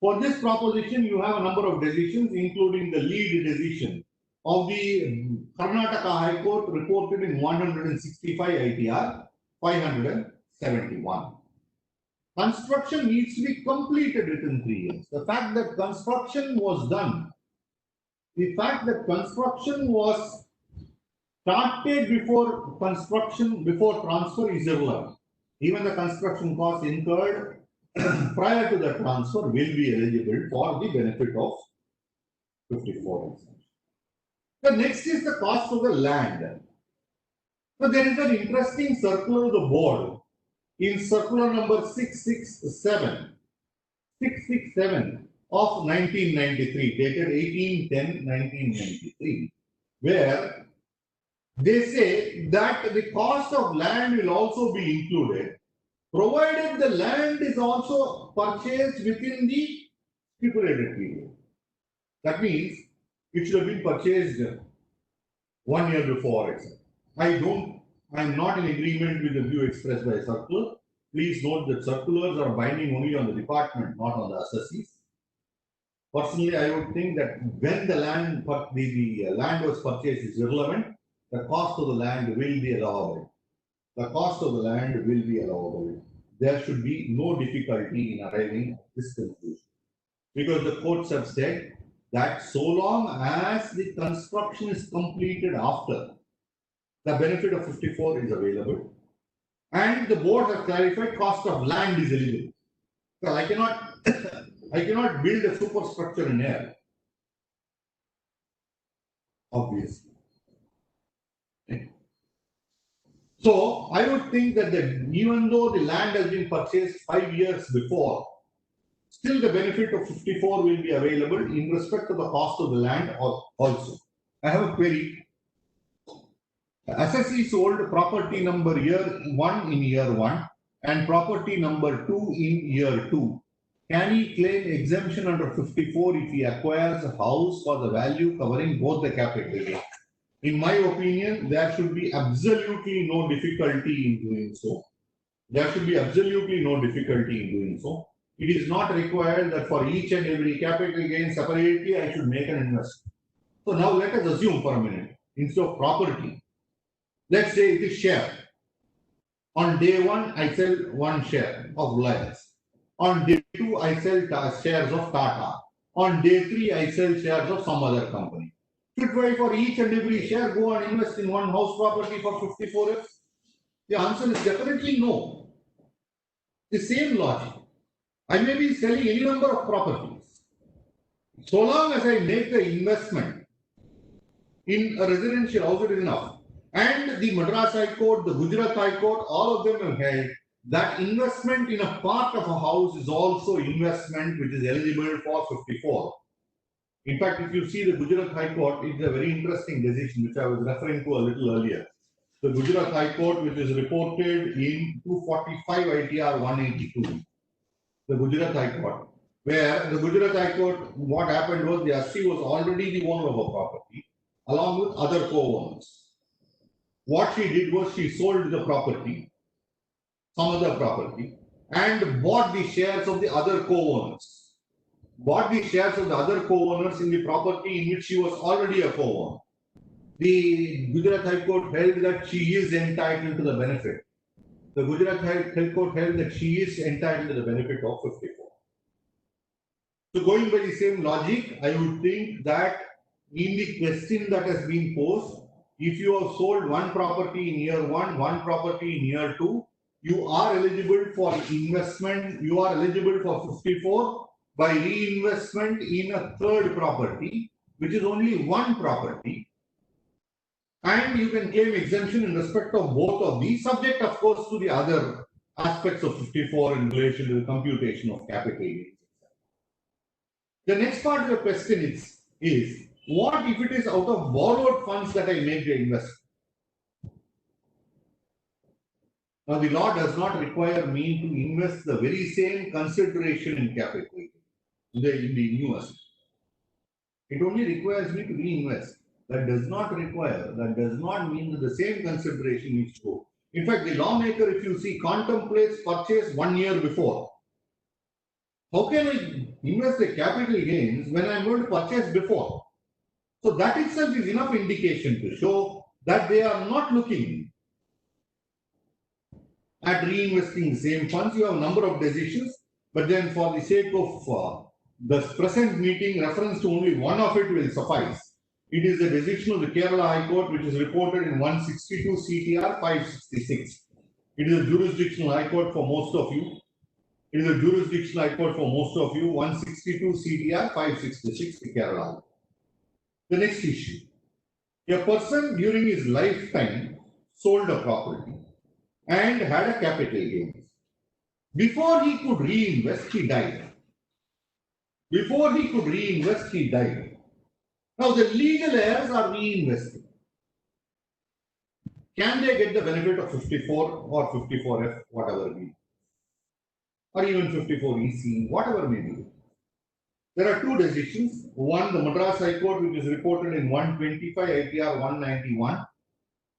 For this proposition, you have a number of decisions, including the lead decision of the Karnataka High Court reported in 165 ITR 571. Construction needs to be completed within 3 years. The fact that construction was done, the fact that construction was started before transfer is irrelevant. Even the construction costs incurred prior to the transfer will be eligible for the benefit of 54 exemption. The next is the cost of the land. So there is an interesting circular of the board in circular number 667 of 1993, dated 18/10/1993, where they say that the cost of land will also be included, provided the land is also purchased within the stipulated period. That means it should have been purchased 1 year before, etc. I am not in agreement with the view expressed by circular. Please note that circulars are binding only on the department, not on the assessees. Personally, I would think that when the land was purchased is irrelevant, the cost of the land will be allowable. The cost of the land will be allowable. There should be no difficulty in arriving at this conclusion, because the courts have said that so long as the construction is completed after, the benefit of 54 is available, and the board has clarified cost of land is eligible. So I cannot build a superstructure in air, obviously. So I would think that even though the land has been purchased 5 years before, still the benefit of 54 will be available in respect to the cost of the land also. I have a query. Assessee sold property number year 1 in year 1 and property number 2 in year 2. Can he claim exemption under 54 if he acquires a house for the value covering both the capital gain? In my opinion, there should be absolutely no difficulty in doing so. There should be absolutely no difficulty in doing so. It is not required that for each and every capital gain separately, I should make an investment. So now let us assume for a minute, instead of property, let's say it is share. On day 1, I sell 1 share of Reliance. On day 2, I sell shares of Tata. On day 3, I sell shares of some other company. Should I, for each and every share, go and invest in one house property for 54F? The answer is definitely no. The same logic. I may be selling any number of properties. So long as I make the investment in a residential house, it is enough. And the Madras High Court, the Gujarat High Court, all of them have held that investment in a part of a house is also investment which is eligible for 54. In fact, if you see the Gujarat High Court, it's a very interesting decision which I was referring to a little earlier. The Gujarat High Court, which is reported in 245 ITR 182. The Gujarat High Court, where the Gujarat High Court, what happened was the Assi was already the owner of a property along with other co-owners. What she did was she sold the property, some other property, and bought the shares of the other co-owners. Bought the shares of the other co-owners in the property in which she was already a co-owner. The Gujarat High Court held that she is entitled to the benefit. The Gujarat High Court held that she is entitled to the benefit of 54. So going by the same logic, I would think that in the question that has been posed, if you have sold one property in year 1, one property in year 2, you are eligible for investment, you are eligible for 54 by reinvestment in a third property, which is only one property. And you can claim exemption in respect of both of these, subject of course to the other aspects of 54 in relation to the computation of capital gains. The next part of the question is what if it is out of borrowed funds that I make the investment? Now the law does not require me to invest the very same consideration in capital in the new asset. It only requires me to reinvest. That does not mean that the same consideration needs to go. In fact, the lawmaker, if you see, contemplates purchase 1 year before. How can I invest the capital gains when I'm going to purchase before? So that itself is enough indication to show that they are not looking at reinvesting the same funds. You have a number of decisions, but then for the sake of the present meeting, reference to only one of it will suffice. It is the decision of the Kerala High Court, which is reported in 162 CTR 566. It is a jurisdictional high court for most of you. 162 CTR 566, the Kerala. The next issue. A person during his lifetime sold a property and had a capital gain. Before he could reinvest, he died. Now the legal heirs are reinvesting. Can they get the benefit of 54 or 54F, whatever it be, or even 54EC, whatever may be? There are two decisions. One, the Madras High Court, which is reported in 125 ITR 191.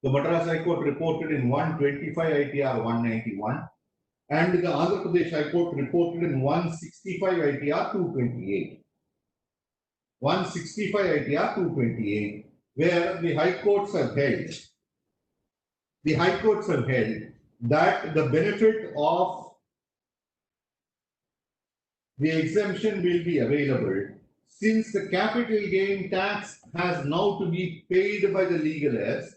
The Madras High Court reported in 125 ITR 191. And the Andhra Pradesh High Court reported in 165 ITR 228. 165 ITR 228, where the High Courts have held. The High Courts have held that the benefit of the exemption will be available since the capital gain tax has now to be paid by the legal heirs,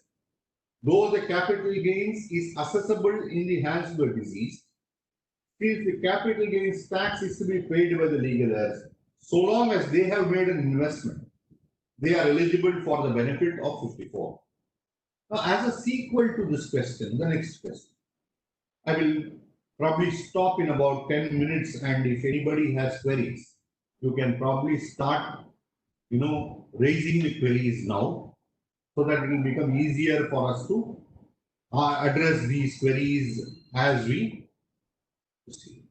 though the capital gains is assessable in the hands of the deceased. Since the capital gains tax is to be paid by the legal heirs, so long as they have made an investment, they are eligible for the benefit of 54. Now, as a sequel to this question, the next question, I will probably stop in about 10 minutes, and if anybody has queries, you can probably start, raising the queries now, so that it will become easier for us to address these queries as we proceed.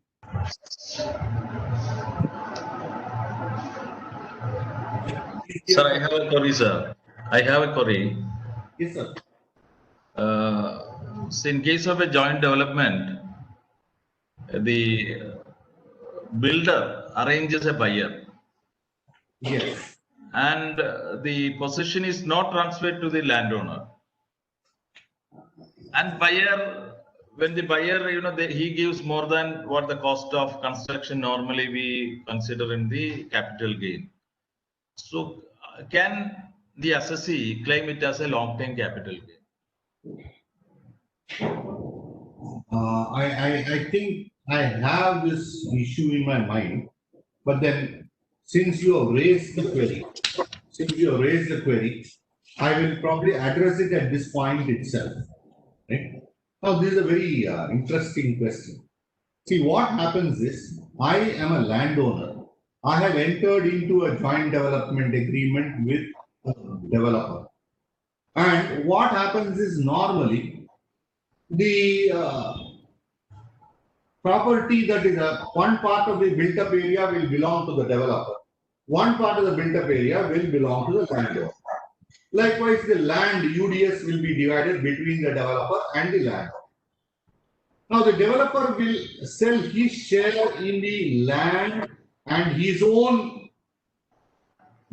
Sir, I have a query, sir. I have a query. Yes, sir. So in case of a joint development, the builder arranges a buyer, Yes. and the possession is not transferred to the landowner. And buyer, when the buyer, he gives more than what the cost of construction normally we consider in the capital gain. So can the assessee claim it as a long-term capital gain? I think I have this issue in my mind, but then since you have raised the query, I will probably address it at this point itself. Right? Now, this is a very interesting question. See, what happens is, I am a landowner. I have entered into a joint development agreement with a developer. And what happens is, normally, the property that is one part of the built up area will belong to the developer. One part of the built up area will belong to the landowner. Likewise, the land UDS will be divided between the developer and the landowner. Now, the developer will sell his share in the land and his own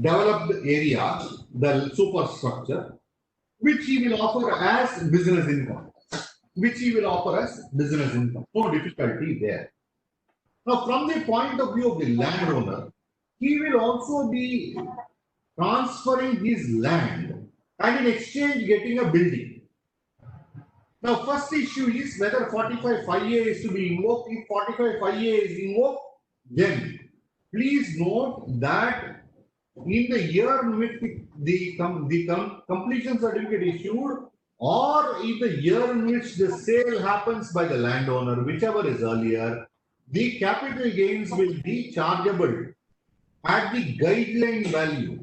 developed area, the superstructure, which he will offer as business income. No difficulty there. Now, from the point of view of the landowner, he will also be transferring his land and in exchange getting a building. Now, first issue is whether 45(5)(a) is to be invoked. If 45(5)(a) is invoked, then please note that in the year in which the completion certificate issued, or in the year in which the sale happens by the landowner, whichever is earlier, the capital gains will be chargeable at the guideline value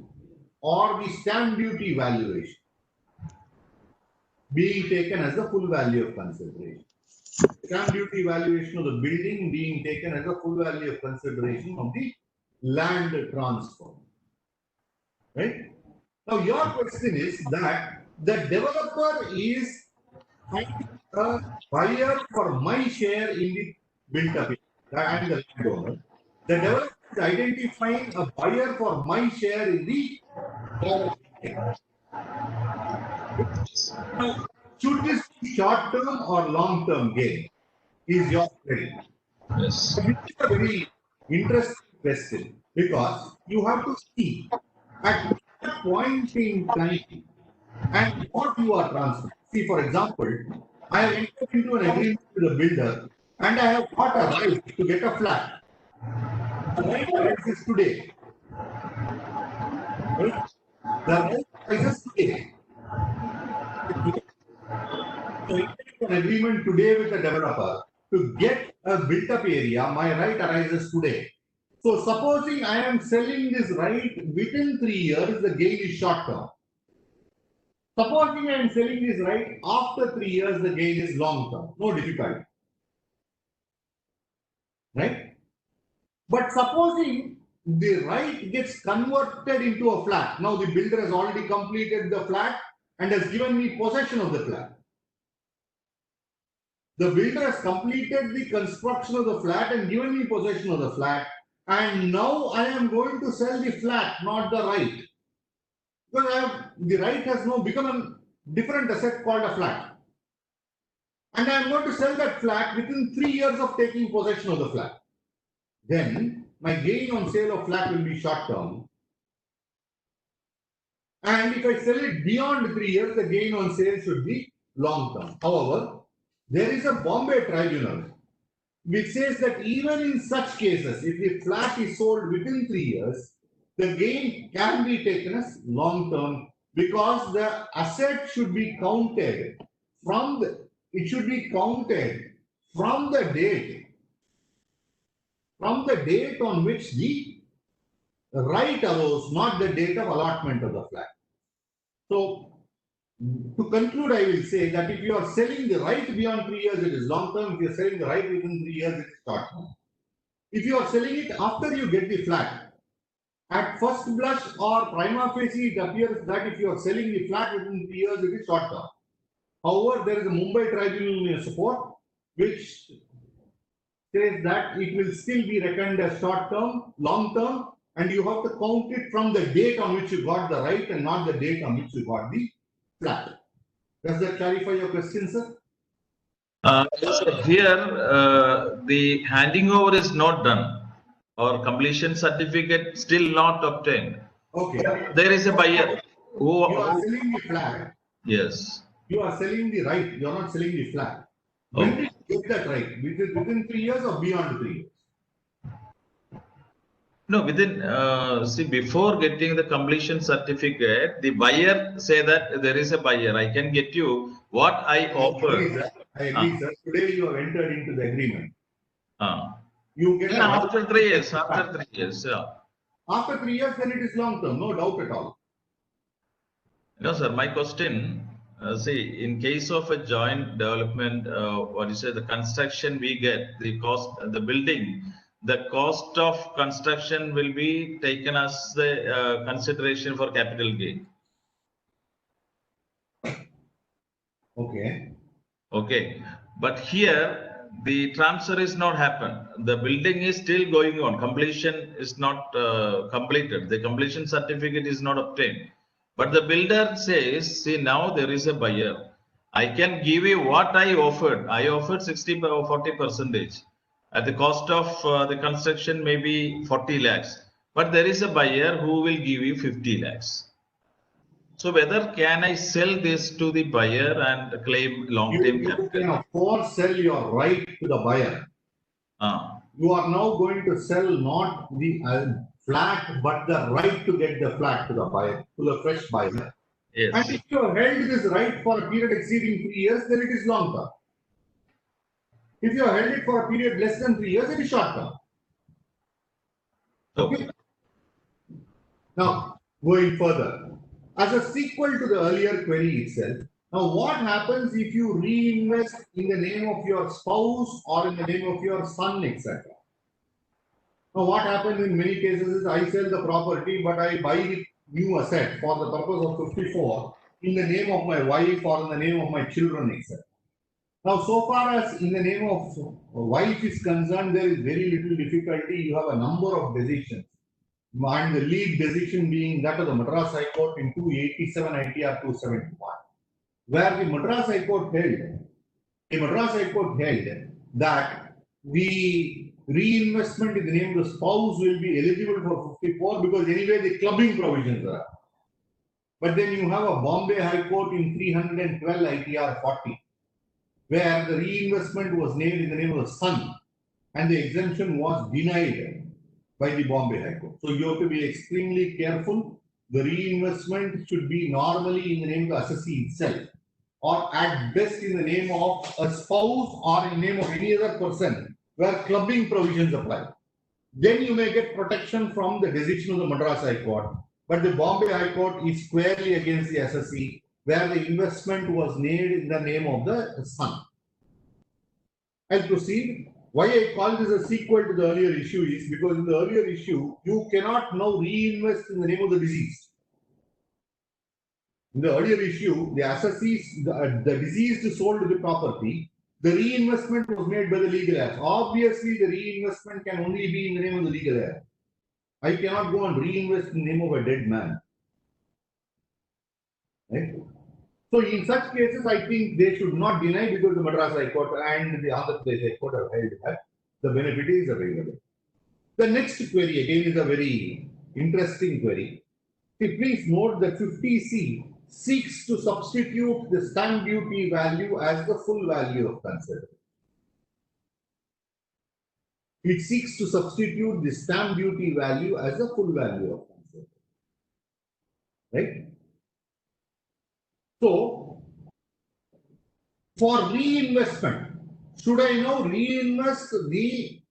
or the stamp duty valuation, being taken as the full value of consideration. Stamp duty valuation of the building being taken as the full value of consideration of the land transfer. Right? Now, your question is that the developer is finding a buyer for my share in the built up area and the landowner. The developer is identifying a buyer for my share in the now, should this be short term or long term gain? Is your query. Yes. This is a very interesting question, because you have to see at what point in time and what you are transferring. See, for example, I have entered into an agreement with a builder and I have got a right to get a flat. The right arises today. Right? The right arises today. So, an agreement today with the developer to get a built-up area, my right arises today. So, supposing I am selling this right within 3 years, the gain is short term. Supposing I am selling this right after 3 years, the gain is long term. No difficulty. Right? But supposing the right gets converted into a flat. Now the builder has already completed the flat and has given me possession of the flat. The builder has completed the construction of the flat and given me possession of the flat. And now I am going to sell the flat, not the right. Because the right has now become a different asset called a flat. And I am going to sell that flat within 3 years of taking possession of the flat. Then my gain on sale of flat will be short term. And if I sell it beyond 3 years, the gain on sale should be long term. However, there is a Bombay tribunal which says that even in such cases, if the flat is sold within 3 years, the gain can be taken as long term because the asset should be counted from the, it should be counted from the date on which the right arose, not the date of allotment of the flat. So to conclude, I will say that if you are selling the right beyond 3 years, it is long term. If you are selling the right within 3 years, it is short term. If you are selling it after you get the flat, at first blush or prima facie, it appears that if you are selling the flat within 3 years, it is short term. However, there is a Mumbai tribunal support which says that it will still be reckoned as short term, long term, and you have to count it from the date on which you got the right and not the date on which you got the flat. Does that clarify your question, sir? Here, the handing over is not done, or completion certificate still not obtained. Okay. There is a buyer who. You are selling the flat. Yes. You are selling the right. You are not selling the flat. When did you get that right? Within 3 years or beyond 3 years? No, within, see, before getting the completion certificate, the buyer say that there is a buyer. I can get you what I offer. I agree, sir. Today you have entered into the agreement. Uh, You get after 3 years. After 3 years, yeah. After 3 years, then it is long term, no doubt at all. No, sir. My question, see, in case of a joint development, what you say, the construction we get, the cost, the building, the cost of construction will be taken as the consideration for capital gain. Okay. Okay. But here, the transfer is not happened. The building is still going on. Completion is not completed. The completion certificate is not obtained. But the builder says, see, now there is a buyer. I can give you what I offered. I offered 60 or 40%. At the cost of the construction, maybe 40 lakhs. But there is a buyer who will give you 50 lakhs. So whether can I sell this to the buyer and claim long-term capital? You can of course sell your right to the buyer. You are now going to sell not the flat, but the right to get the flat to the buyer, to the fresh buyer. Yes. And if you have held this right for a period exceeding 3 years, then it is long term. If you have held it for a period less than 3 years, it is short term. Okay. Now, going further, as a sequel to the earlier query itself, now what happens if you reinvest in the name of your spouse or in the name of your son, etc.? Now, what happens in many cases is I sell the property, but I buy the new asset for the purpose of 54 in the name of my wife or in the name of my children, etc. Now, so far as in the name of wife is concerned, there is very little difficulty. You have a number of decisions. And the lead decision being that of the Madras High Court in 287 ITR 271, where the Madras High Court held that the reinvestment in the name of the spouse will be eligible for 54 because anyway the clubbing provisions are. But then you have a Bombay High Court in 312 ITR 40, where the reinvestment was named in the name of the son and the exemption was denied by the Bombay High Court. So you have to be extremely careful. The reinvestment should be normally in the name of the assessee itself, or at best in the name of a spouse or in the name of any other person where clubbing provisions apply. Then you may get protection from the decision of the Madras High Court. But the Bombay High Court is squarely against the assessee, where the investment was made in the name of the son. I'll proceed. Why I call this a sequel to the earlier issue is because in the earlier issue, you cannot now reinvest in the name of the deceased. In the earlier issue, the assessee, the deceased sold the property, the reinvestment was made by the legal heir. Obviously, the reinvestment can only be in the name of the legal heir. I cannot go and reinvest in the name of a dead man. Right? So in such cases, I think they should not deny because the Madras High Court and the Andhra Pradesh High Court have held that the benefit is available. The next query again is a very interesting query. Please note that 50C seeks to substitute the stamp duty value as the full value of consideration. It seeks to substitute the stamp duty value as the full value of consideration. Right? So, for reinvestment, should I now reinvest the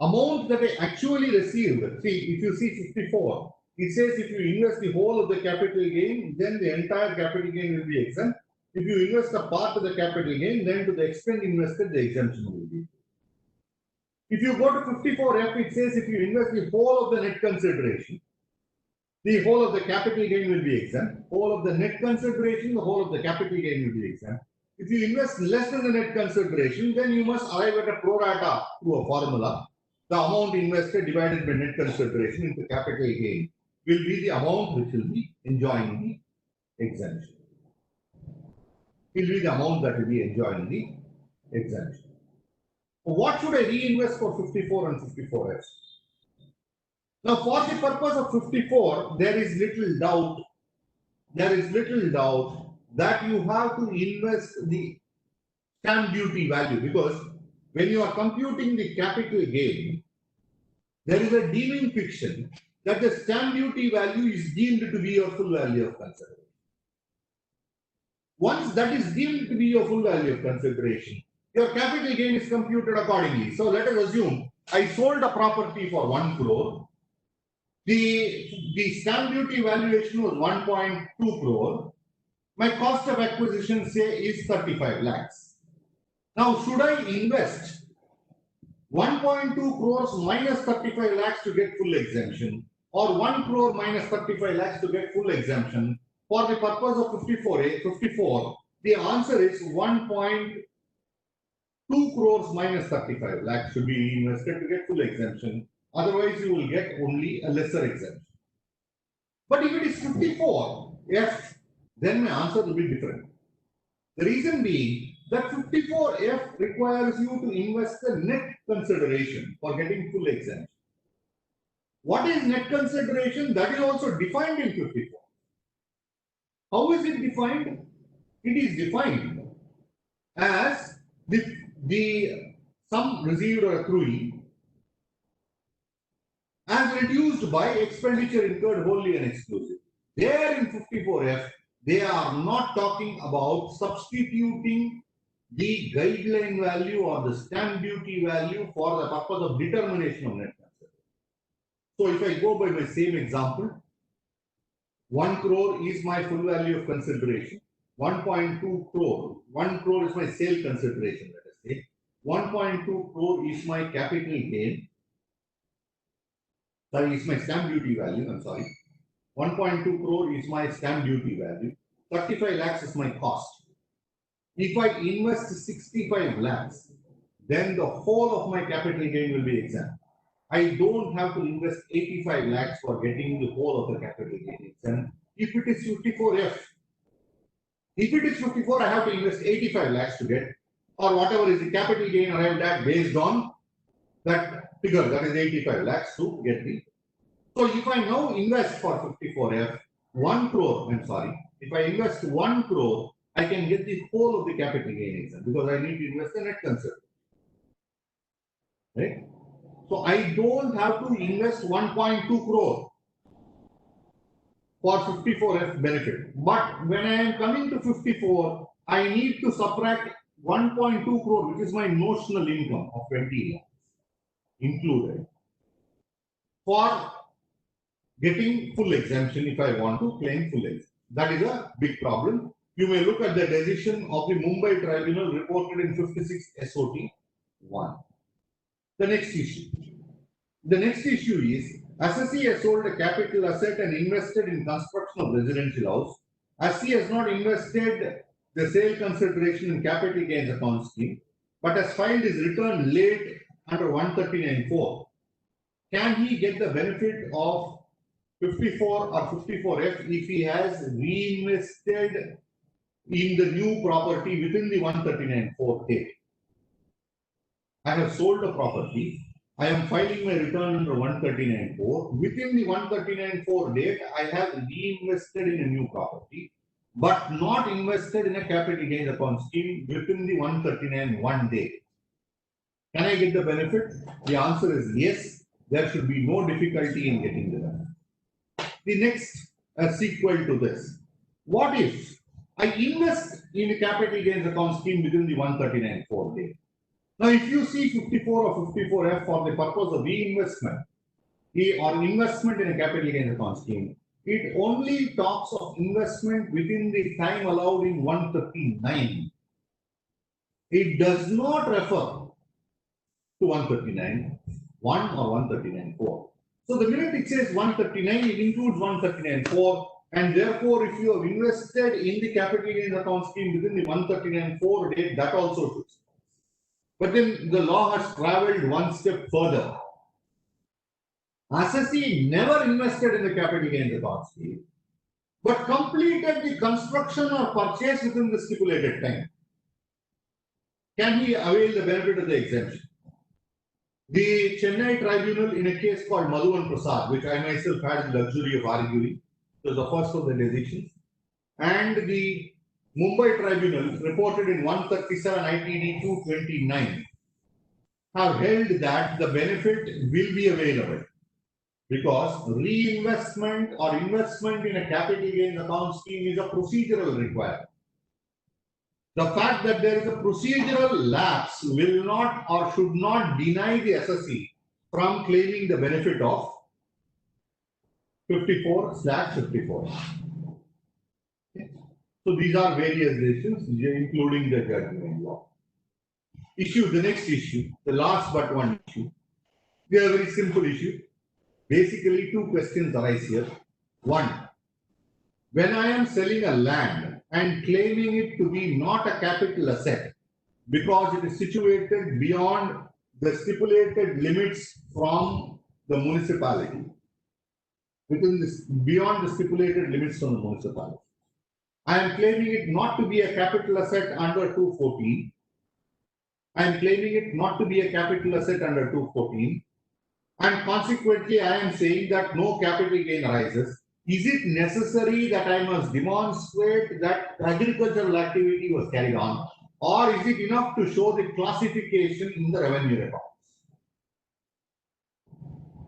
amount that I actually received? See, if you see 54, it says if you invest the whole of the capital gain, then the entire capital gain will be exempt. If you invest a part of the capital gain, then to the extent invested, the exemption will be. If you go to 54F, it says if you invest the whole of the net consideration, the whole of the capital gain will be exempt. Whole of the net consideration, the whole of the capital gain will be exempt. If you invest less than the net consideration, then you must arrive at a pro rata through a formula. The amount invested divided by net consideration into capital gain will be the amount which will be enjoying the exemption. Will be the amount that will be enjoying the exemption. What should I reinvest for 54 and 54F? Now, for the purpose of 54, there is little doubt. There is little doubt that you have to invest the stamp duty value, because when you are computing the capital gain, there is a deeming fiction that the stamp duty value is deemed to be your full value of consideration. Once that is deemed to be your full value of consideration, your capital gain is computed accordingly. So let us assume I sold a property for 1 crore. The stamp duty valuation was 1.2 crore. My cost of acquisition, say, is 35 lakhs. Now, should I invest 1.2 crores minus 35 lakhs to get full exemption, or 1 crore minus 35 lakhs to get full exemption? For the purpose of 54, the answer is 1.2 crores minus 35 lakhs should be invested to get full exemption. Otherwise, you will get only a lesser exemption. But if it is 54F, then my answer will be different. The reason being that 54F requires you to invest the net consideration for getting full exemption. What is net consideration? That is also defined in 54. How is it defined? It is defined as the sum received or accruing as reduced by expenditure incurred wholly and exclusive. There in 54F, they are not talking about substituting the guideline value or the stamp duty value for the purpose of determination of net consideration. So if I go by my same example, 1 crore is my full value of consideration. 1.2 crore, 1 crore is my sale consideration, let us say. 1.2 crore is my capital gain. Sorry, is my stamp duty value, I'm sorry. 1.2 crore is my stamp duty value. 35 lakhs is my cost. If I invest 65 lakhs, then the whole of my capital gain will be exempt. I don't have to invest 85 lakhs for getting the whole of the capital gain exempt. If it is 54F, if it is 54, I have to invest 85 lakhs to get, or whatever is the capital gain arrived at based on that figure, that is 85 lakhs to get the. So if I now invest for 54F, 1 crore, I'm sorry, if I invest 1 crore, I can get the whole of the capital gain exempt because I need to invest the net consideration. Right? So I don't have to invest 1.2 crore for 54F benefit. But when I am coming to 54, I need to subtract 1.2 crore, which is my notional income of 20 lakhs included, for getting full exemption if I want to claim full exemption. That is a big problem. You may look at the decision of the Mumbai Tribunal reported in 56 SOT 1. The next issue. The next issue is assessee has sold a capital asset and invested in construction of residential house. Assessee has not invested the sale consideration in capital gains account scheme, but has filed his return late under 139(4). Can he get the benefit of 54 or 54F if he has reinvested in the new property within the 139(4) date? I have sold a property. I am filing my return under 139(4). Within the 139(4) date, I have reinvested in a new property, but not invested in a capital gains account scheme within the 139(1) date. Can I get the benefit? The answer is yes. There should be no difficulty in getting the benefit. The next sequel to this. What if I invest in the capital gains account scheme within the 139(4) day. Now, if you see 54 or 54F for the purpose of reinvestment or investment in a capital gains account scheme, it only talks of investment within the time allowed in 139. It does not refer to 139(1) or 139(4). So the minute it says 139, it includes 139(4), and therefore, if you have invested in the capital gains account scheme within the 139(4) date, that also should. But then the law has traveled one step further. Assessee never invested in the capital gains account scheme, but completed the construction or purchase within the stipulated time. Can he avail the benefit of the exemption? The Chennai tribunal, in a case called Madhuvan Prasad, which I myself had the luxury of arguing, it was the first of the decisions, and the Mumbai tribunal, reported in 137 ITD 229, have held that the benefit will be available because reinvestment or investment in a capital gains account scheme is a procedural requirement. The fact that there is a procedural lapse will not or should not deny the assessee from claiming the benefit of 54/54. So these are various decisions, including the judgment law. The next issue, the last but one issue. We have a very simple issue. Basically, two questions arise here. One, when I am selling a land and claiming it to be not a capital asset because it is situated beyond the stipulated limits from the municipality, beyond the stipulated limits from the municipality, I am claiming it not to be a capital asset under 214. I am claiming it not to be a capital asset under 214. And consequently, I am saying that no capital gain arises. Is it necessary that I must demonstrate that agricultural activity was carried on, or is it enough to show the classification in the revenue records?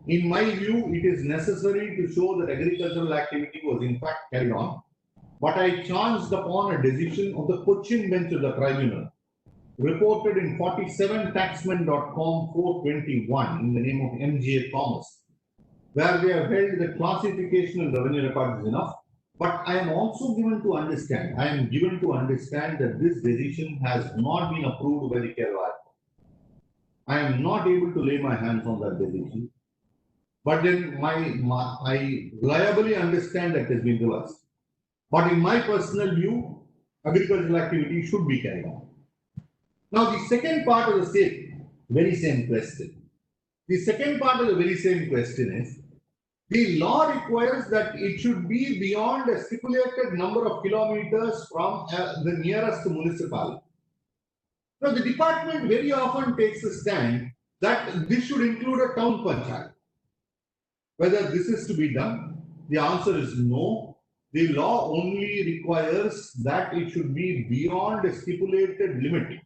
In my view, it is necessary to show that agricultural activity was in fact carried on, but I chanced upon a decision of the Cochin bench of the tribunal, reported in 47taxman.com 421 in the name of M.G.A. Thomas, where they have held the classification and revenue record is enough. But I am also given to understand, that this decision has not been approved by the Kerala. I am not able to lay my hands on that decision. But then I reliably understand that it has been reversed. But in my personal view, agricultural activity should be carried on. Now, the second part of the very same question. The second part of the very same question is, the law requires that it should be beyond a stipulated number of kilometers from the nearest municipality. Now, the department very often takes a stand that this should include a town panchayat. Whether this is to be done, the answer is no. The law only requires that it should be beyond a stipulated limit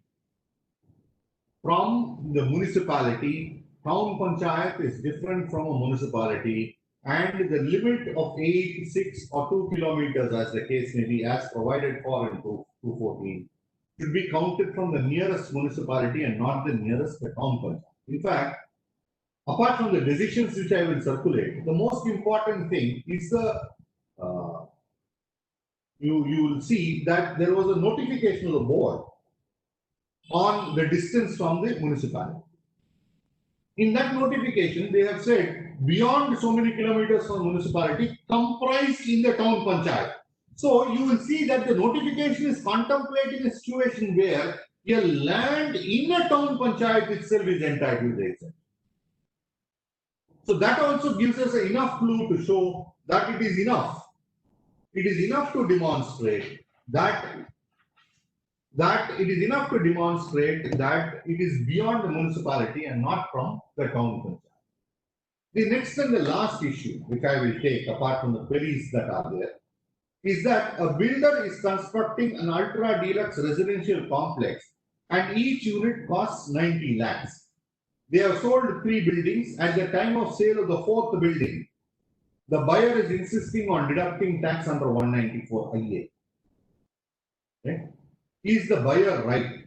from the municipality. Town panchayat is different from a municipality, and the limit of 8, 6 or 2 kilometers, as the case may be, as provided for in 214, should be counted from the nearest municipality and not the nearest town panchayat. In fact, apart from the decisions which I will circulate, the most important thing is you will see that there was a notification of the board on the distance from the municipality. In that notification, they have said beyond so many kilometers from municipality comprised in the town panchayat. So you will see that the notification is contemplating a situation where a land in a town panchayat itself is entitled to the exemption. So that also gives us enough clue to show that it is enough. It is enough to demonstrate that it is beyond the municipality and not from the town panchayat. The next and the last issue, which I will take apart from the queries that are there, is that a builder is constructing an ultra deluxe residential complex and each unit costs 90 lakhs. They have sold 3 buildings. At the time of sale of the 4th building, the buyer is insisting on deducting tax under 194 IA. Okay? Is the buyer right?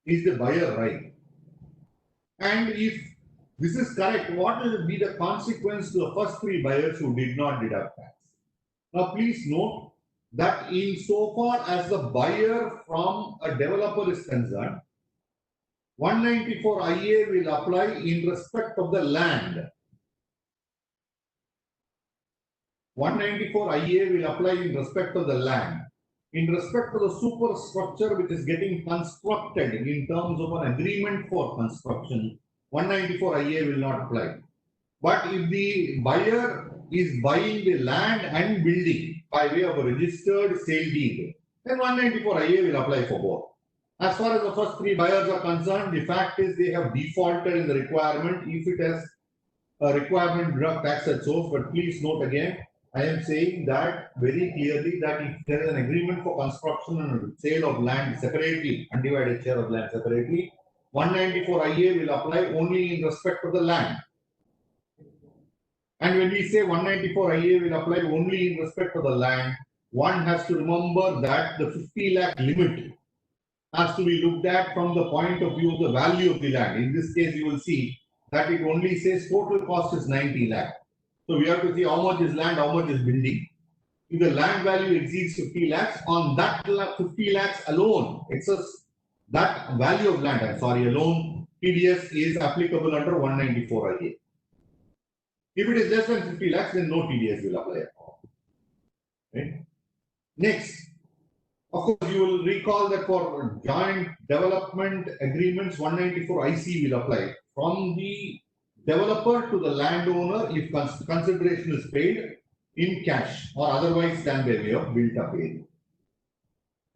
Is the buyer right? And if this is correct, what will be the consequence to the first three buyers who did not deduct tax? Now, please note that in so far as the buyer from a developer is concerned, 194 IA will apply in respect of the land. 194 IA will apply in respect of the land. In respect of the superstructure which is getting constructed in terms of an agreement for construction, 194 IA will not apply. But if the buyer is buying the land and building by way of a registered sale deed, then 194 IA will apply for both. As far as the first three buyers are concerned, the fact is they have defaulted in the requirement if it has a requirement to deduct tax at source. But please note again, I am saying that very clearly that if there is an agreement for construction and sale of land separately, undivided share of land separately, 194 IA will apply only in respect of the land. And when we say 194 IA will apply only in respect of the land, one has to remember that the 50 lakh limit has to be looked at from the point of view of the value of the land. In this case, you will see that it only says total cost is 90 lakh. So we have to see how much is land, how much is building. If the land value exceeds 50 lakhs, on that 50 lakhs alone, excess that value of land, alone, TDS is applicable under 194 IA. If it is less than 50 lakhs, then no TDS will apply at all. Right? Next, of course, you will recall that for joint development agreements, 194 IC will apply from the developer to the landowner if consideration is paid in cash or otherwise stand by way of built-up area.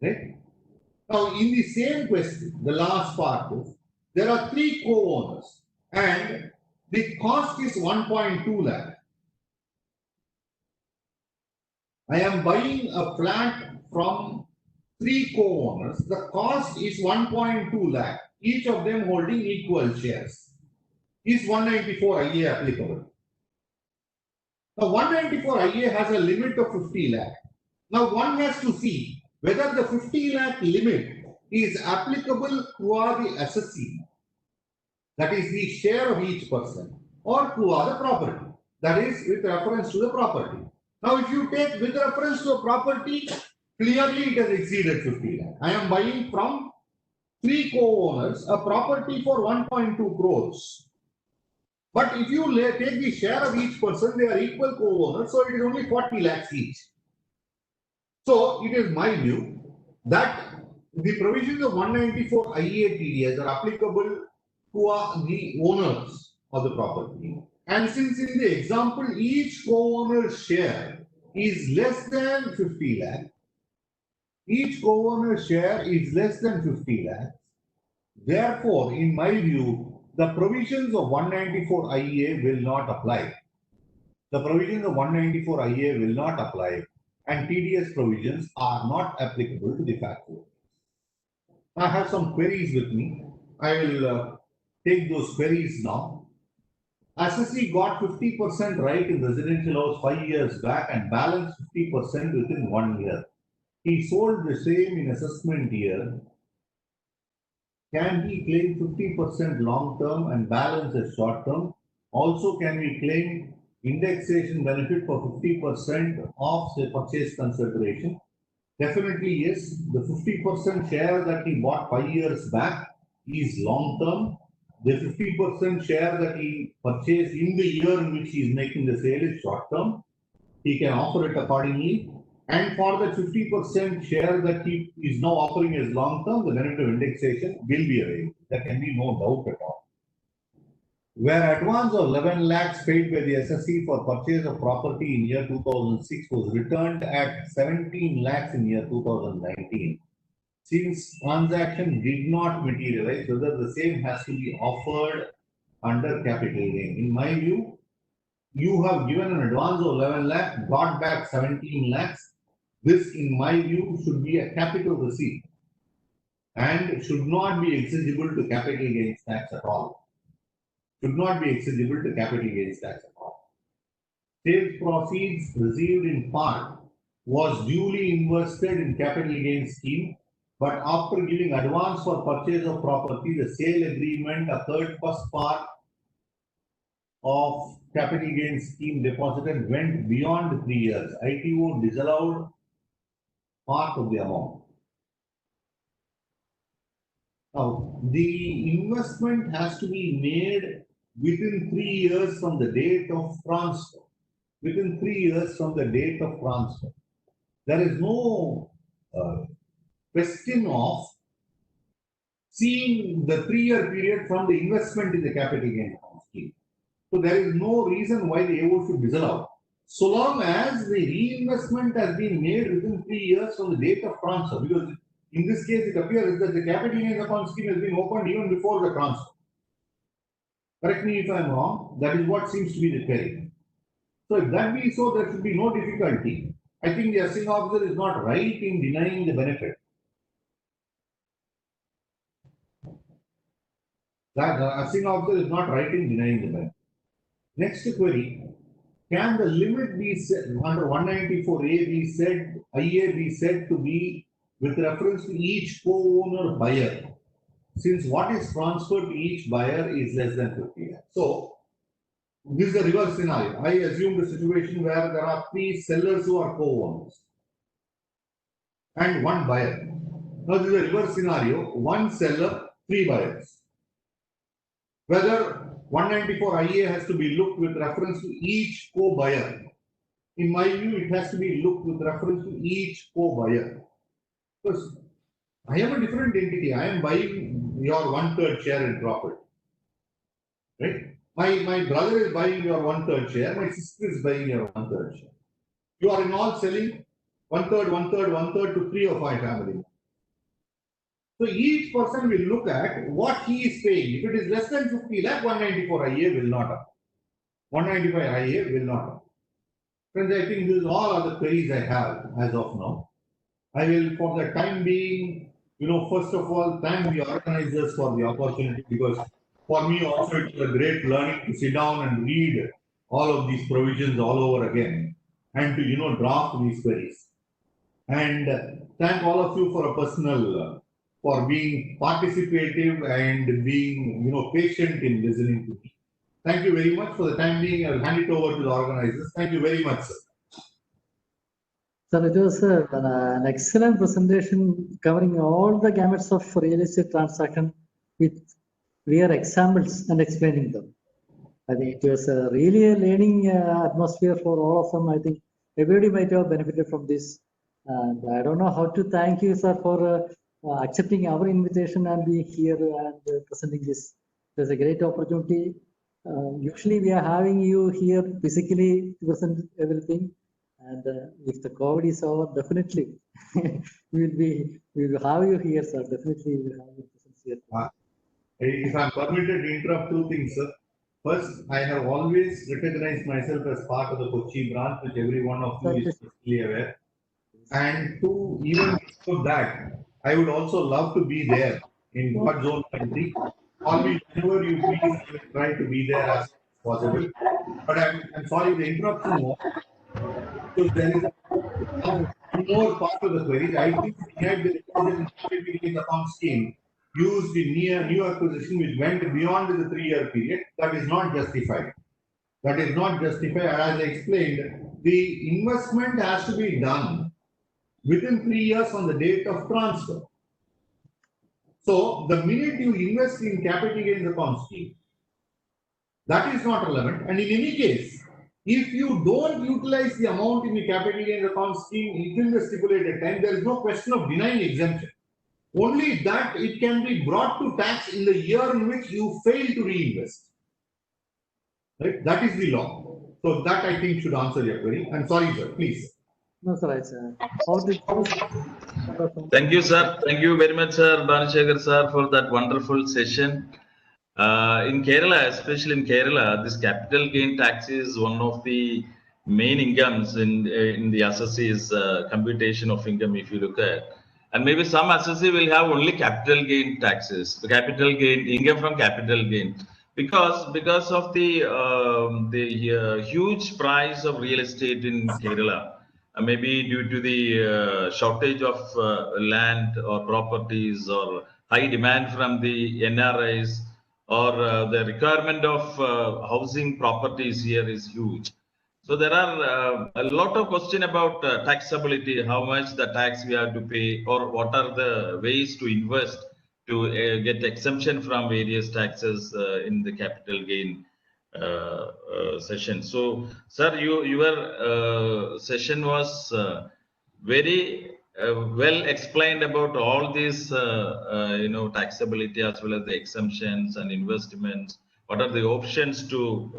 Right? Now, in the same question, the last part is there are three co-owners and the cost is 1.2 lakh. I am buying a flat from three co-owners. The cost is 1.2 lakh, each of them holding equal shares. Is 194 IA applicable? Now, 194 IA has a limit of 50 lakh. Now, one has to see whether the 50 lakh limit is applicable to the assessee, that is the share of each person, or to the property, that is with reference to the property. Now, if you take with reference to a property, clearly it has exceeded 50 lakh. I am buying from three co-owners a property for 1.2 crores. But if you take the share of each person, they are equal co-owners, so it is only 40 lakhs each. So it is my view that the provisions of 194 IA TDS are applicable to the owners of the property. And since in the example, each co-owner's share is less than 50 lakh, each co-owner's share is less than 50 lakhs. Therefore, in my view, the provisions of 194 IA will not apply. The provisions of 194 IA will not apply, and TDS provisions are not applicable to the factor. I have some queries with me. I will take those queries now. Assessee got 50% right in residential house 5 years back and balanced 50% within 1 year. He sold the same in assessment year. Can he claim 50% long term and balance as short term? Also, can we claim indexation benefit for 50% of the purchase consideration? Definitely yes. The 50% share that he bought 5 years back is long term. The 50% share that he purchased in the year in which he is making the sale is short term. He can offer it accordingly. And for the 50% share that he is now offering as long term, the benefit of indexation will be available. There can be no doubt at all. Where advance of 11 lakhs paid by the assessee for purchase of property in year 2006 was returned at 17 lakhs in year 2019. Since transaction did not materialize, whether the same has to be offered under capital gain. In my view, you have given an advance of 11 lakhs, got back 17 lakhs. This, in my view, should be a capital receipt and should not be exigible to capital gains tax at all. Should not be exigible to capital gains tax at all. Sales proceeds received in part was duly invested in capital gain scheme, but after giving advance for purchase of property, the sale agreement occurred first part of capital gain scheme deposited went beyond 3 years. ITO disallowed part of the amount. Now, the investment has to be made within 3 years from the date of transfer. Within 3 years from the date of transfer. There is no question of seeing the 3-year period from the investment in the capital gain scheme. So there is no reason why the AO should disallow. So long as the reinvestment has been made within 3 years from the date of transfer, because in this case it appears that the capital gains account scheme has been opened even before the transfer. Correct me if I am wrong, that is what seems to be the query. So if that be so, there should be no difficulty. I think the assessing officer is not right in denying the benefit. That assessing officer is not right in denying the benefit. Next query, can the limit be set under 194A be said, IA be said to be with reference to each co-owner buyer, since what is transferred to each buyer is less than 50 lakhs. So, this is a reverse scenario. I assume the situation where there are 3 sellers who are co-owners and 1 buyer. Now, this is a reverse scenario, 1 seller, 3 buyers. Whether 194 IA has to be looked with reference to each co-buyer. In my view, it has to be looked with reference to each co-buyer. Because I am a different entity. I am buying your 1/3 share in property. Right? My brother is buying your 1/3 share. My sister is buying your 1/3 share. You are in all selling 1/3, 1/3, 1/3 to 3 or 5 families. So each person will look at what he is paying. If it is less than 50 lakh, 194 IA will not apply. 195 IA will not apply. Friends, I think this is all other queries I have as of now. I will, for the time being, first of all, thank the organizers for the opportunity, because for me also it was a great learning to sit down and read all of these provisions all over again and to, draft these queries. And thank all of you for a personal, for being participative and being, patient in listening to me. Thank you very much. For the time being, I will hand it over to the organizers. Thank you very much, sir. Sir, it was an excellent presentation covering all the gamuts of real estate transaction with clear examples and explaining them. I think it was really a learning atmosphere for all of them. I think everybody might have benefited from this. And I don't know how to thank you, sir, for accepting our invitation and being here and presenting this. It was a great opportunity. Usually we are having you here physically to present everything. And if the COVID is over, definitely we will have you here, sir. Definitely we will have your presence here. If I'm permitted to interrupt 2 things, sir. First, I have always recognized myself as part of the Kochi branch, which every one of you is perfectly aware. And 2, even before that, I would also love to be there in God's own country. Call me whenever you please, I will try to be there as possible. But I'm sorry, the interruption was, because there is one more part of the query. I think we had the account scheme used in new acquisition which went beyond the 3-year period. That is not justified. That is not justified. As I explained, the investment has to be done within 3 years from the date of transfer. So the minute you invest in capital gains account scheme, that is not relevant. And in any case, if you don't utilize the amount in the capital gains account scheme within the stipulated time, there is no question of denying exemption. Only that it can be brought to tax in the year in which you fail to reinvest. Right? That is the law. So that I think should answer your query. I'm sorry, sir. Please. No, sir. It's, Thank you, sir. Thank you very much, sir, Bhanushekar, sir, for that wonderful session. In Kerala, especially in Kerala, this capital gain tax is one of the main incomes in the assessee's computation of income, if you look at. And maybe some assessee will have only capital gain taxes, the capital gain, income from capital gain. Because of the huge price of real estate in Kerala, maybe due to the shortage of land or properties or high demand from the NRIs or the requirement of housing properties here is huge. So there are a lot of question about taxability, how much the tax we have to pay, or what are the ways to invest to get exemption from various taxes in the capital gain session. So, sir, your session was very well explained about all these, taxability as well as the exemptions and investments. What are the options to,